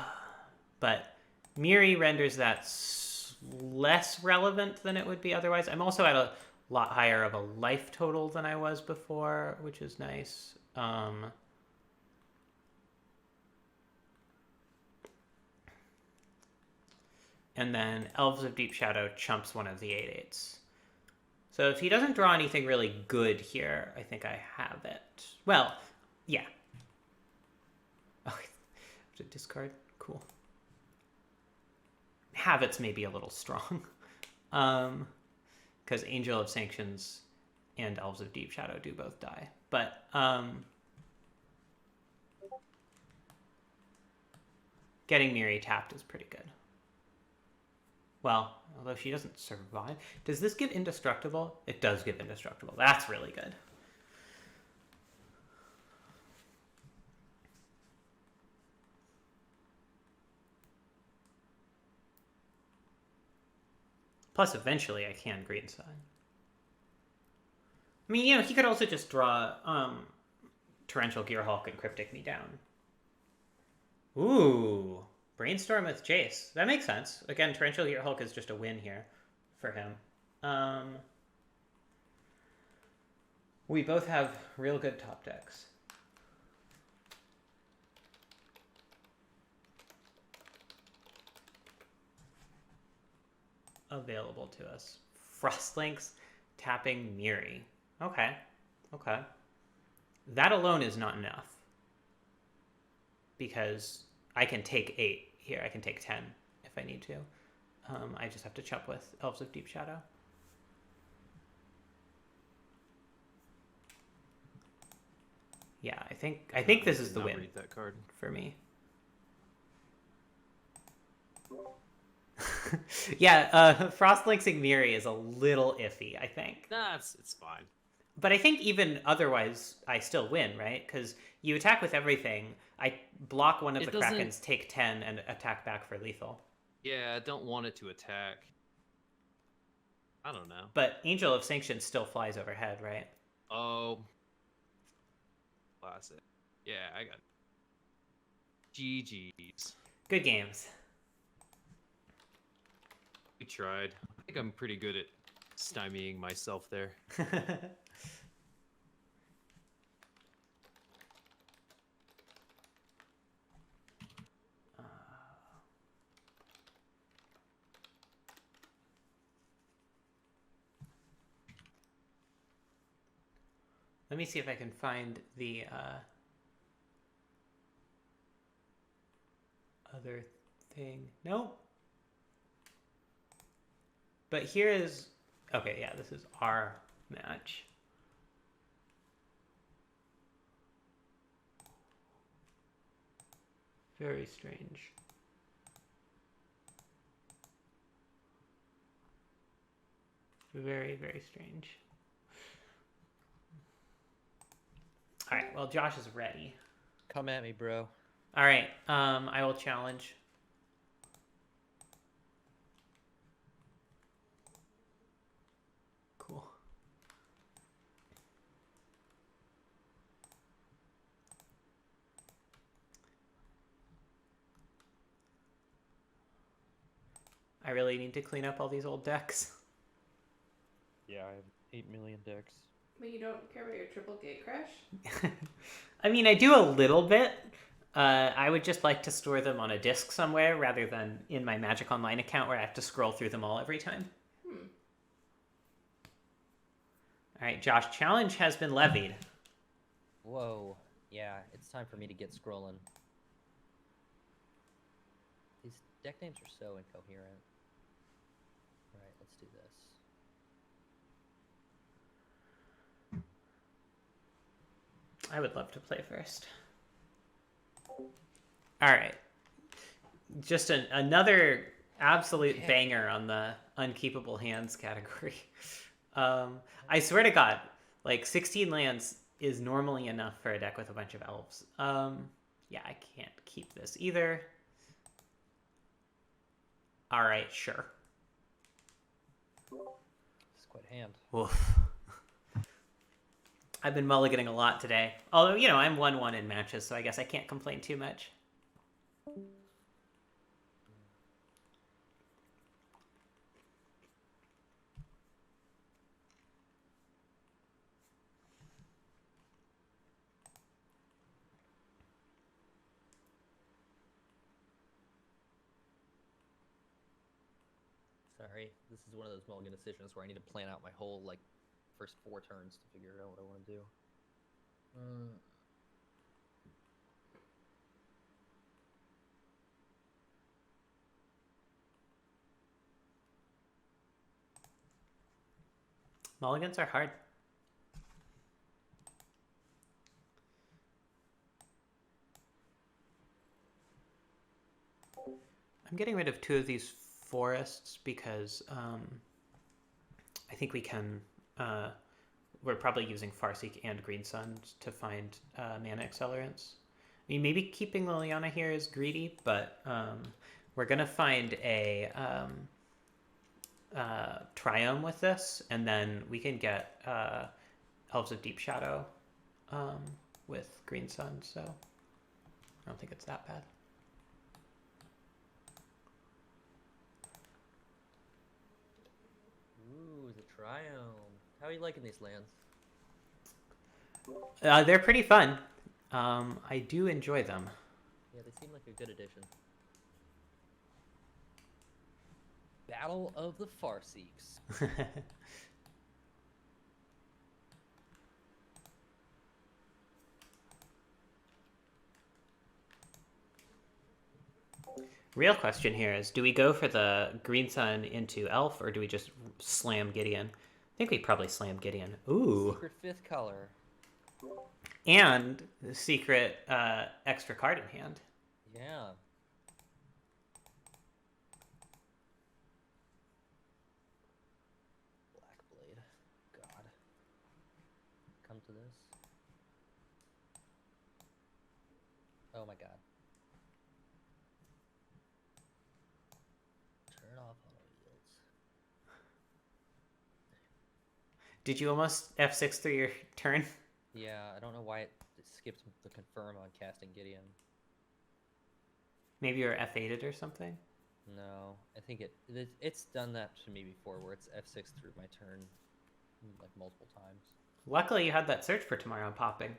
But Miri renders that less relevant than it would be otherwise. I'm also at a lot higher of a life total than I was before, which is nice. And then Elves of Deep Shadow chumps one of the 8/8s. So if he doesn't draw anything really good here, I think I have it. Well, yeah. Oh, to discard? Cool. Habits may be a little strong. Because Angel of Sanctions and Elves of Deep Shadow do both die. But, getting Miri tapped is pretty good. Well, although she doesn't survive. Does this give Indestructible? It does give Indestructible. That's really good. Plus, eventually I can Green Sun. I mean, you know, he could also just draw Torrential Gearhulk and Cryptic me down. Ooh, Brainstorm with Jace. That makes sense. Again, Torrential Hulk is just a win here for him. We both have real good top decks. Available to us. Frostlinks tapping Miri. Okay. Okay. That alone is not enough. Because I can take 8 here. I can take 10 if I need to. I just have to chop with Elves of Deep Shadow. Yeah, I think this is the win read that card. for me. Yeah, Frostlinksing Miri is a little iffy, I think. Nah, it's fine. But I think even otherwise, I still win, right? Because you attack with everything. I block one of the Krakens, take 10, and attack back for lethal. Yeah, I don't want it to attack. I don't know. But Angel of Sanction still flies overhead, right? Oh. Classic. Yeah, I got GG's. Good games. We tried. I think I'm pretty good at stymieing myself there. Let me see if I can find the other thing. Nope. But here is... Okay, yeah, this is our match. Very strange. Very, very strange. All right, well, Josh is ready. Come at me, bro. All right, I will challenge. Cool. I really need to clean up all these old decks. Yeah, I have 8 million decks. But you don't care about your triple gate crash? I mean, I do a little bit. I would just like to store them on a disk somewhere rather than in my Magic Online account where I have to scroll through them all every time. All right, Josh, challenge has been levied. Whoa. Yeah, it's time for me to get scrolling. These deck names are so incoherent. Alright, let's do this. I would love to play first. All right. Just another absolute banger on the unkeepable hands category. I swear to God, like 16 lands is normally enough for a deck with a bunch of elves. Yeah, I can't keep this either. All right, sure. It's quite a hand. Oof. I've been mulliganing a lot today. Although, you know, I'm 1-1 in matches, so I guess I can't complain too much. Sorry, this is one of those mulligan decisions where I need to plan out my whole, like, first 4 turns to figure out what I want to do. Mulligans are hard. I'm getting rid of 2 of these forests because I think we can... we're probably using Farseek and Green Sun to find mana accelerants. I mean, maybe keeping Liliana here is greedy, but we're going to find a Triome with this, and then we can get Elves of Deep Shadow with Green Sun, so I don't think it's that bad. How are you liking these lands? They're pretty fun. I do enjoy them. Yeah, they seem like a good addition. Battle of the Farseeks. Real question here is, do we go for the green sun into elf, or do we just slam Gideon? I think we probably slam Gideon. Ooh. Secret 5th color. And the secret extra card in hand. Yeah. Black Blade. God. Come to this. Oh my god. Turn off auto yields. Did you almost F6 through your turn? Yeah, I don't know why it skipped the confirm on casting Gideon. Maybe you're F8'd or something? No, I think it's done that to me before, where it's F6 through my turn, like multiple times. Luckily, you had that search for tomorrow popping.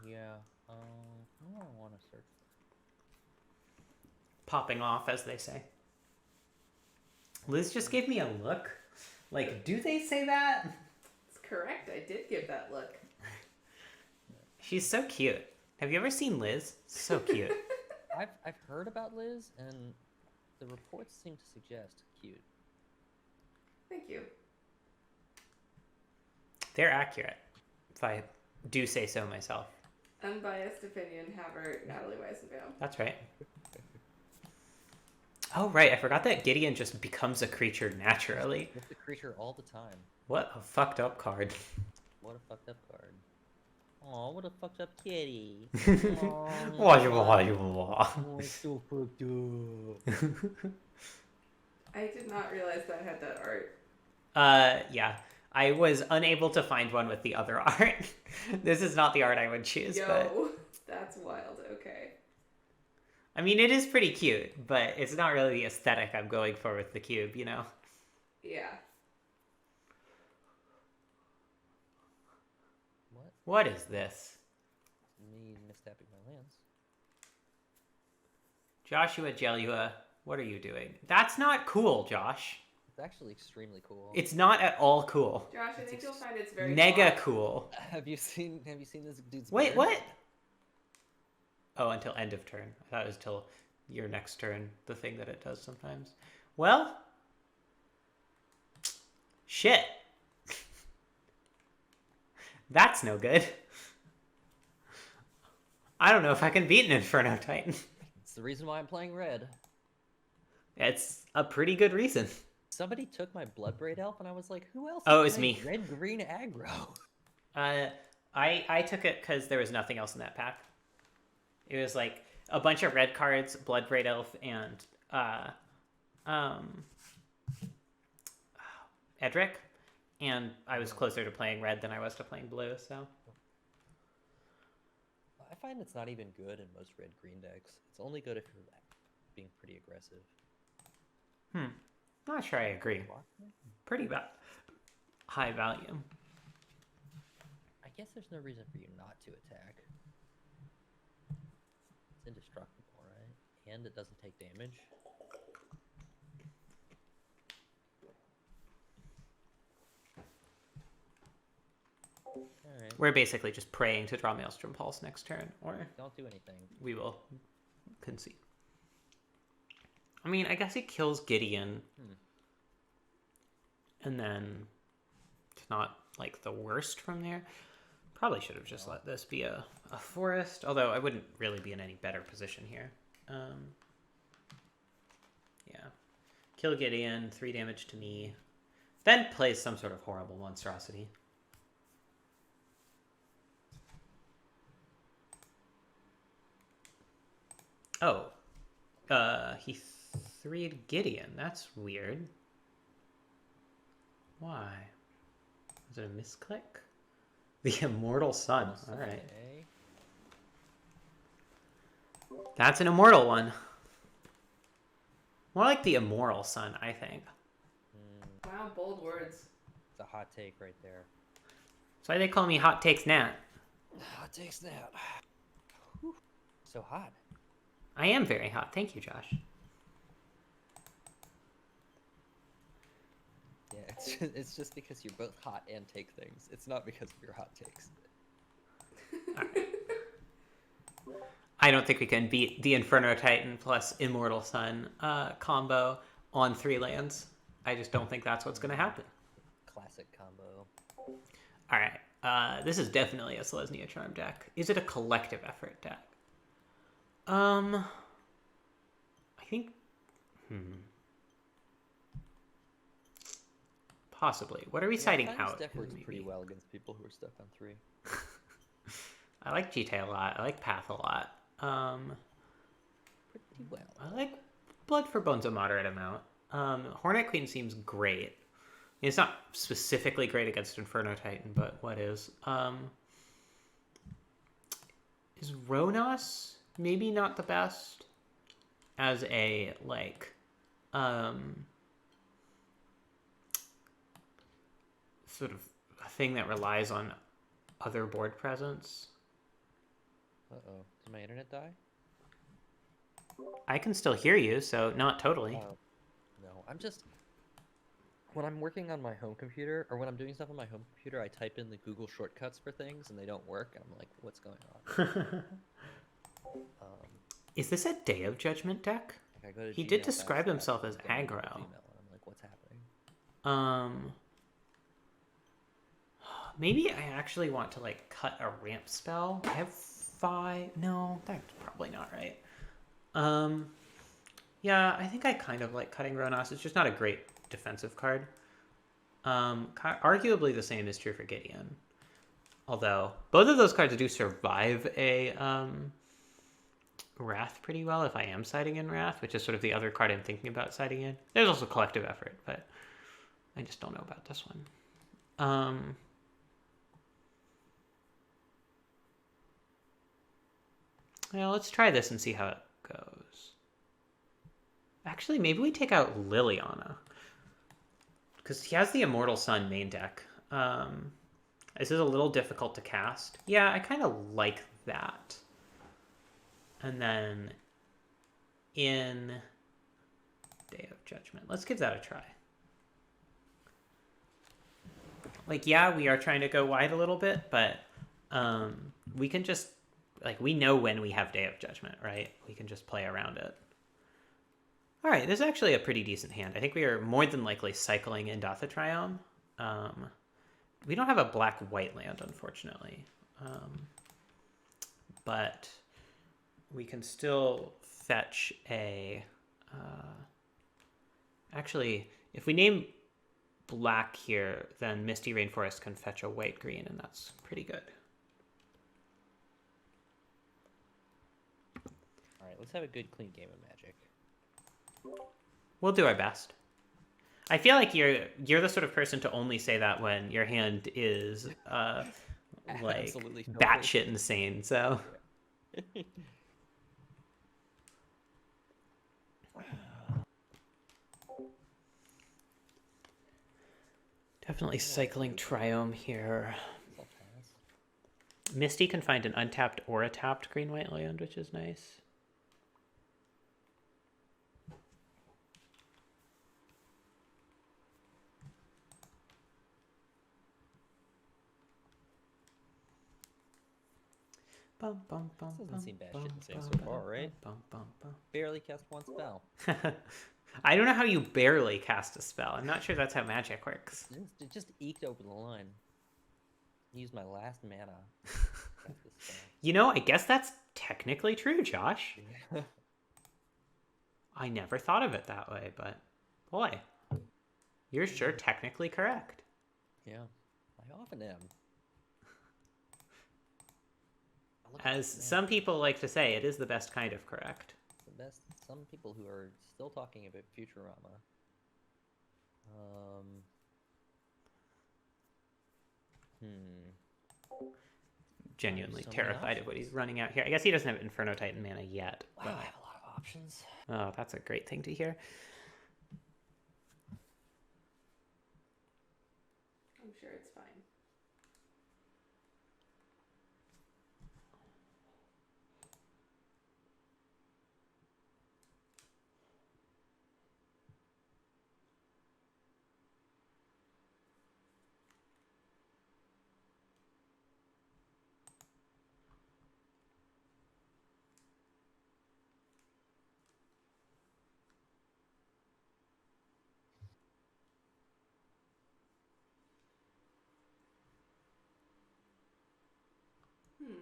Yeah. Who do I want to search for? Popping off, as they say. Liz just gave me a look. Like, do they say that? It's correct. I did give that look. She's so cute. Have you ever seen Liz? So cute. I've heard about Liz, and the reports seem to suggest cute. Thank you. They're accurate, if I do say so myself. Unbiased opinion, Haver, Natalie Weisenbaum. That's right. Oh, right. I forgot that Gideon just becomes a creature naturally. It's a creature all the time. What a fucked up card. What a fucked up card. Aw, what a fucked up kitty. Why you lie, Oh, it's so fucked up. I did not realize that had that art. Yeah. I was unable to find one with the other art. This is not the art I would choose, but... Yo, that's wild. Okay. I mean, it is pretty cute, but it's not really the aesthetic I'm going for with the cube, you know? Yeah. What? What is this? Me mistapping my lands. Joshua Jelua, what are you doing? That's not cool, Josh. It's actually extremely cool. It's not at all cool. Josh, I think you'll find it's very Nega fun. cool. Have you seen this dude's Wait, beard? what? Oh, until end of turn. I thought it was till your next turn, the thing that it does sometimes. Well, shit. That's no good. I don't know if I can beat an Inferno Titan. It's the reason why I'm playing red. It's a pretty good reason. Somebody took my Bloodbraid Elf, and I was like, who else? Oh, is it was me. playing Red-green aggro. I took it because there was nothing else in that pack. It was like a bunch of red cards, Bloodbraid Elf, and Edric, and I was closer to playing red than I was to playing blue, so... I find it's not even good in most red-green decks. It's only good if you're being pretty aggressive. Not sure I agree. Pretty high value. I guess there's no reason for you not to attack. It's indestructible, right? And it doesn't take damage. Alright. We're basically just praying to draw Maelstrom Pulse next turn, or Don't do anything. we will concede. I mean, I guess it kills Gideon. And then it's not, like, the worst from there. Probably should have just let this be a forest, although I wouldn't really be in any better position here. Yeah. Kill Gideon, 3 damage to me. Then play some sort of horrible monstrosity. Oh. He 3'd Gideon. That's weird. Why? Was it a misclick? The Immortal Sun. Alright. Okay. That's an immortal one. More like the Immoral Sun, I think. Wow, bold words. a hot take right there. That's why they call me Hot Takes Nat. Hot takes now. Whew. So hot. I am very hot. Thank you, Josh. Yeah, it's just because you're both hot and take things. It's not because of your hot takes. I don't think we can beat the Inferno Titan plus Immortal Sun combo on 3 lands. I just don't think that's what's going to happen. Classic combo. All right. This is definitely a Selesnya Charm deck. Is it a collective effort deck? I think... Possibly. What are we citing out? Deck works pretty well against people who are stuck on 3. I like GT a lot. I like Path a lot. Pretty well. I like Blood for Bones a moderate amount. Hornet Queen seems great. It's not specifically great against Inferno Titan, but what is? Is Ronos maybe not the best as a, like, sort of a thing that relies on other board presence? Uh-oh. Did my internet die? I can still hear you, so not totally. No, I'm just... When I'm working on my home computer, or when I'm doing stuff on my home computer, I type in the Google shortcuts for things, and they don't work, and I'm like, what's going on? Is this a Day of Judgment deck? Like I go to He Gmail did describe backslash himself as and go to aggro. Gmail, and I'm like, what's happening? Maybe I actually want to, like, cut a ramp spell. I have 5... No, that's probably not right. Yeah, I think I kind of like cutting Ronos. It's just not a great defensive card. Arguably the same is true for Gideon. Although, both of those cards do survive a Wrath pretty well if I am siding in Wrath, which is sort of the other card I'm thinking about siding in. There's also Collective Effort, but I just don't know about this one. Well, let's try this and see how it goes. Actually, maybe we take out Liliana. Because he has the Immortal Sun main deck. This is a little difficult to cast. Yeah, I kind of like that. And then in Day of Judgment. Let's give that a try. Like, yeah, we are trying to go wide a little bit, but we can just... Like, we know when we have Day of Judgment, right? We can just play around it. All right, this is actually a pretty decent hand. I think we are more than likely cycling in Triome. We don't have a black-white land, unfortunately. But we can still fetch a... Actually, if we name black here, then Misty Rainforest can fetch a white-green, and that's pretty good. Let's have a good, clean game of Magic. We'll do our best. I feel like you're the sort of person to only say that when your hand is like batshit insane. So definitely cycling Triome here. Misty can find an untapped or a tapped green-white land, which is nice. This doesn't seem bad shit insane so far, right? Barely cast one spell. I don't know how you barely cast a spell. I'm not sure that's how magic works. It just eked over the line. Used my last mana. You know, I guess that's technically true, Josh. I never thought of it that way, but boy, you're sure technically correct. Yeah, I often am. As some people like to say, it is the best kind of correct. The best. Some people who are still talking about Futurama. Genuinely terrified of what he's running out here. I guess he doesn't have Inferno Titan mana yet. Wow, I have a lot of options. Oh, that's a great thing to hear. I'm sure it's fine. Hmm.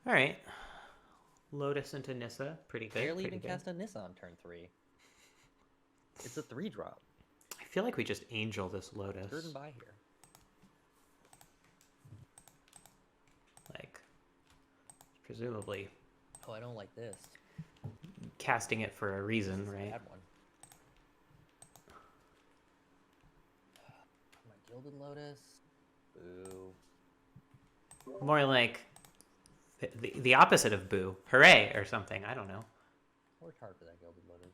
All right. Lotus into Nissa. Pretty good. Barely pretty even good. cast a Nissa on turn 3. It's a 3-drop. I feel like we just angel this Lotus. Turn by here. Like, presumably Oh, I don't like this. casting it for a reason, This is a right? bad one. My Gilded Lotus. Boo. More like the opposite of boo. Hooray or something. I don't know. Worked hard for that Gilded Lotus.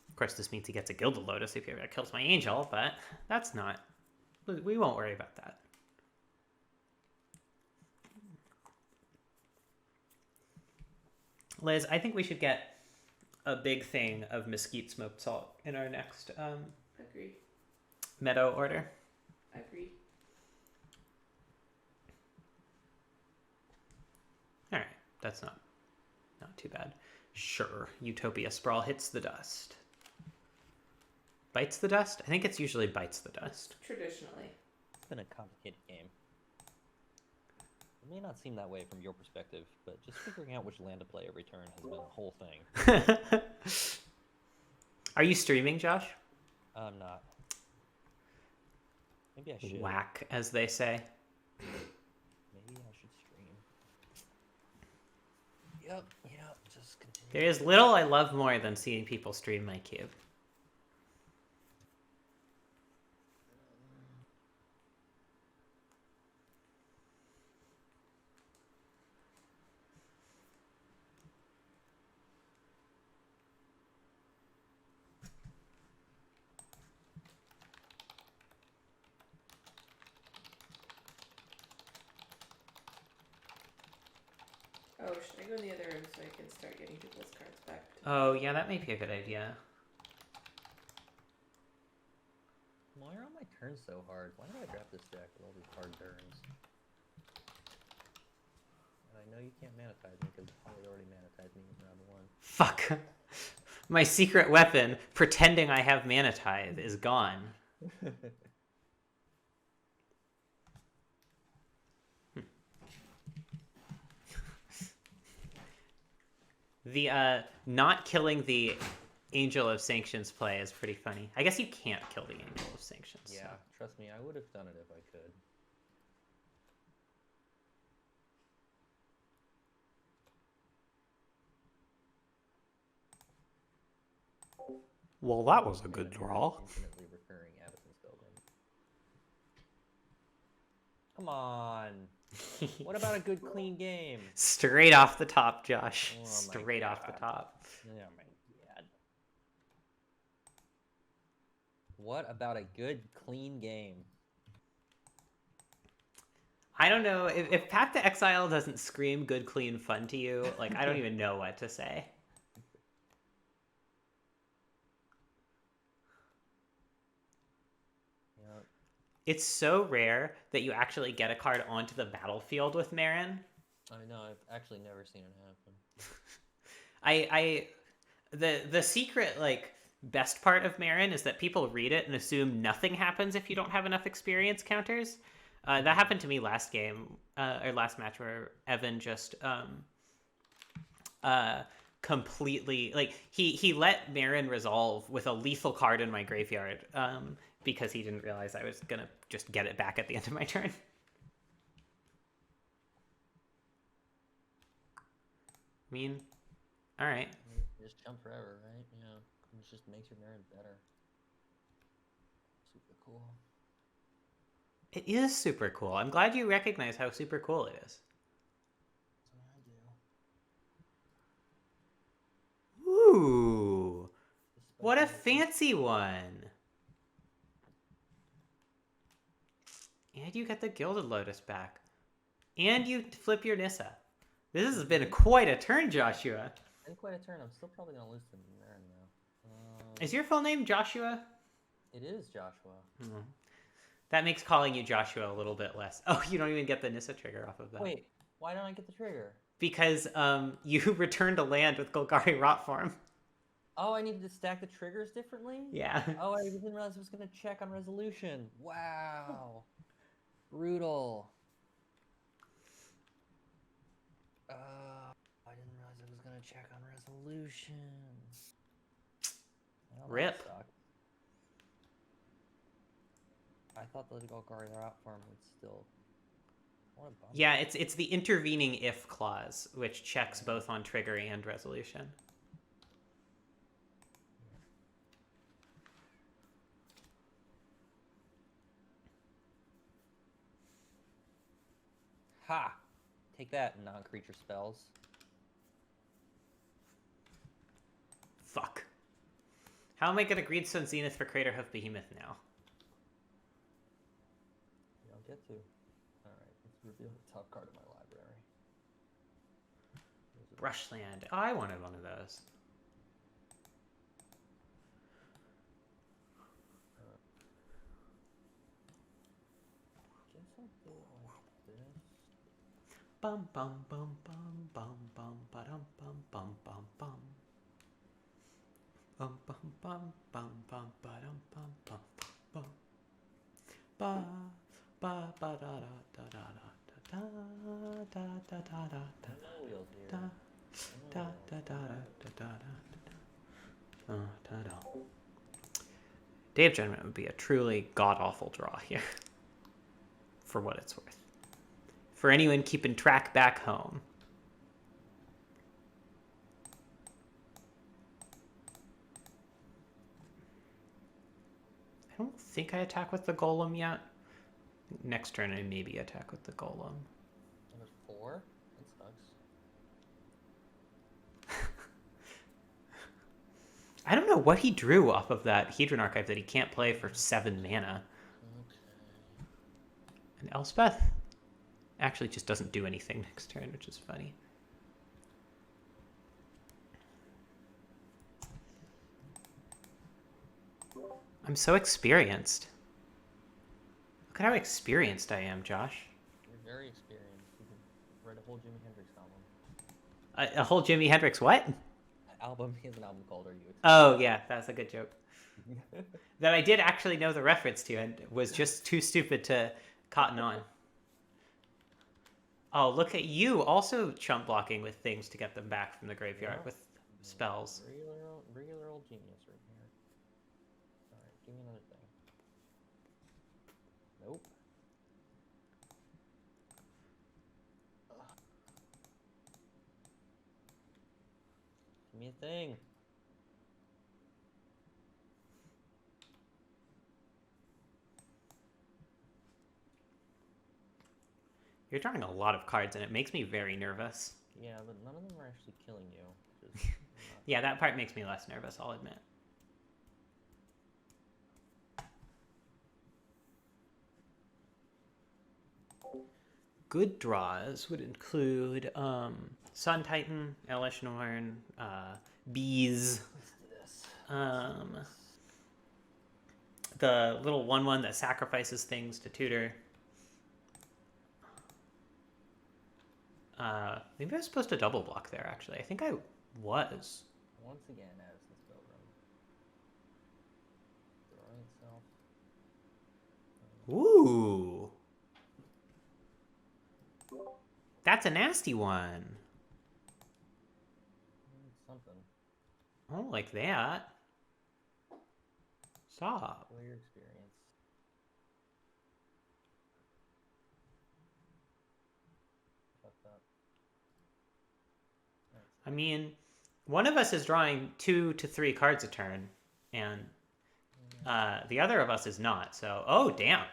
Of course, this means he gets a Gilded Lotus if he ever kills my angel, but that's not... We won't worry about that. Liz, I think we should get a big thing of mesquite smoked salt in our next Agree. meadow order. Agree. All right, that's not too bad. Sure, Utopia Sprawl hits the dust. Bites the dust? I think it's usually bites the dust. Traditionally. It's been a complicated game. It may not seem that way from your perspective, but just figuring out which land to play every turn has been a whole thing. Are you streaming, Josh? I'm not. Maybe I should. Whack, as they say. Maybe I should stream. Yep, just continue. There is little I love more than seeing people stream my cube. Oh, should I go in the other room so I can start getting people's cards back? Oh, yeah, that may be a good idea. Why are all my turns so hard? Why did I draft this deck with all these hard turns? And I know you can't manitize me because Holly already manitized me in round 1. Fuck. My secret weapon, pretending I have Mana Tithe, is gone. The not killing the Angel of Sanctions play is pretty funny. I guess you can't kill the Angel of Sanctions. Yeah, trust me, I would have done it if I could. Well, that was a good draw. Infinitely recurring Addison's building. Come on. What about a good clean game? Straight off the top, Josh. Oh my Straight off the God. top. Oh my god. What about a good clean game? I don't know. If Path to Exile doesn't scream good, clean fun to you, like, I don't even know what to say. Yep. It's so rare that you actually get a card onto the battlefield with Marin. I know, I've actually never seen it happen. The secret, like, best part of Marin is that people read it and assume nothing happens if you don't have enough experience counters. That happened to me last game, or last match, where Evan just completely, like, he let Marin resolve with a lethal card in my graveyard, because he didn't realize I was gonna just get it back at the end of my turn. I mean, all right. You just jump forever, right? Yeah. It just makes your Marin better. Super cool. It is super cool. I'm glad you recognize how super cool it is. That's what I do. Ooh. What a Dispensing liquid. fancy one. And you get the Gilded Lotus back. And you flip your Nissa. This has been quite a turn, Joshua. And quite a turn. I'm still probably gonna lose to Marin though. Is your full name Joshua? It is Joshua. Hmm. That makes calling you Joshua a little bit less. Oh, you don't even get the Nissa trigger off of that. Wait, why don't I get the trigger? Because you returned to land with Golgari Rot Form. Oh, I needed to stack the triggers differently? Yeah. Oh, I didn't realize I was gonna check on resolution. Wow. Brutal. I didn't realize I was gonna check on resolution. Well, that Rip. sucked. I thought the Golgari Rot Farm would still. What a bummer. Yeah, it's the intervening if clause, which checks both on trigger and resolution. Ha! Take that, non-creature spells. Fuck. How am I gonna Greenstone Zenith for Craterhoof Behemoth now? You don't get to. Alright, let's reveal the top card of my library. Brushland. Oh, I wanted one of those. Guess I'll do it like this. Bum bum bum bum bum bum ba-dum bum bum bum bum. Bum bum bum bum bum ba-dum bum bum bum. Ba ba ba da da da da da da da da da da da No wheels here. da da No da wheels. da da da da da. Day of Judgment would be a truly god-awful draw here. For what it's worth. For anyone keeping track back home. I don't think I attack with the golem yet. Next turn I maybe attack with the golem. Number 4? That sucks. I don't know what he drew off of that Hedron Archive that he can't play for 7 mana. Okay. And Elspeth actually just doesn't do anything next turn, which is funny. I'm so experienced. Look at how experienced I am, Josh. You're very experienced. You can write a whole Jimi Hendrix album. A whole Jimi Hendrix what? Album? He has an album called Are You Experienced? Oh, yeah, that's a good joke. That I did actually know the reference to and was just too stupid to cotton on. Oh, look at you also chump blocking with things to get them back from the graveyard Yeah. with spells. Regular old genius right here. Alright, give me another thing. Nope. Ugh. Give me a thing. You're drawing a lot of cards and it makes me very nervous. Yeah, but none of them are actually killing you. Which is not Yeah, that part makes me less nervous, I'll admit. Good draws would include Sun Titan, Elesh Norn, Bees, Let's do this. The little 1/1 that sacrifices things to tutor. Maybe I was supposed to double block there, actually. I think I was. Once again, Addison's spell room. Throwing itself. Ooh. That's a nasty one. Something. I don't like that. Stop. Player experience. Fucked up. I mean, one of us is drawing 2 to 3 cards a turn, and The other of us is not. So, oh damn,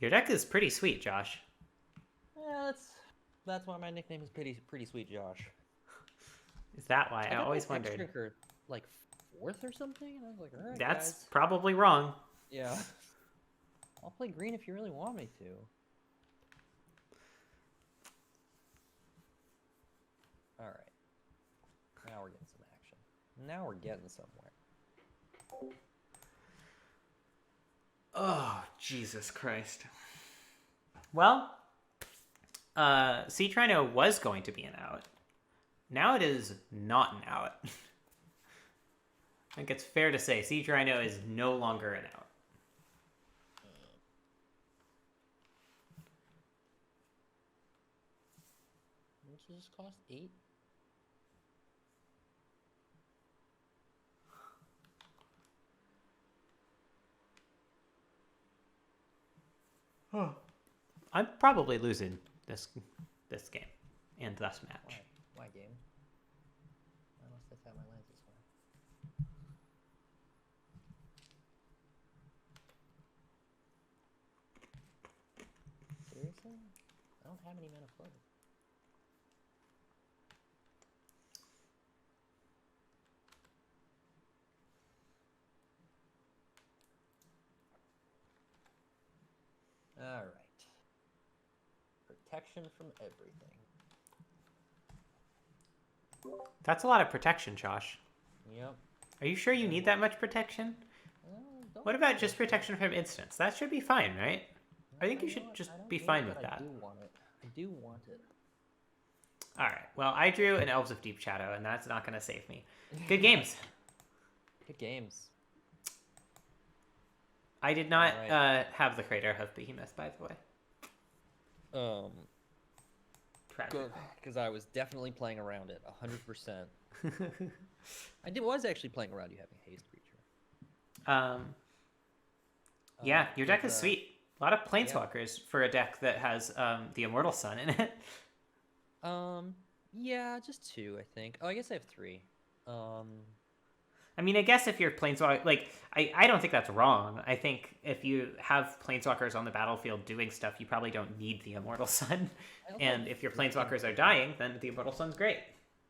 your deck is pretty sweet, Josh. Yeah, that's why my nickname is pretty sweet, Josh. Is that why? I got always my X wondered. Drinker like 4th or something, and I was like, all right, That's guys. probably wrong. Yeah. I'll play green if you really want me to. All right. Now we're getting some action. Now we're getting somewhere. Oh, Jesus Christ. Well, Sea Trino was going to be an out. Now it is not an out. I think it's fair to say Sea Trino is no longer an out. Which just cost 8? I'm probably losing this game and thus match. Why game? I must have had my lines this way. Seriously? I don't have any mana floated. All right. Protection from everything. That's a lot of protection, Josh. Yep. Are you sure you need that much protection? What about just protection from instants? That should be fine, right? I think you should just be fine with that. I do want it. I do want it. Alright, well, I drew an Elves of Deep Shadow, and that's not going to save me. Good games. Good games. I did not have the Crater of Behemoth, by the way. Good, because I was definitely playing around it, 100%. Was actually playing around you having haste creature. Yeah, your deck is sweet. A lot of Planeswalkers for a deck that has the Immortal Sun in it. Yeah, just 2, I think. Oh, I guess I have 3. I mean, I guess if you're Planeswalker... Like, I don't think that's wrong. I think if you have Planeswalkers on the battlefield doing stuff, you probably don't need the Immortal Sun. And if your Planeswalkers are dying, then the Immortal Sun's great.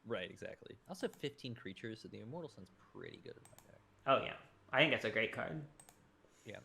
Right, exactly. I also have 15 creatures, so the Immortal Sun's pretty good in my deck. Oh, yeah. I think that's a great card. Yeah.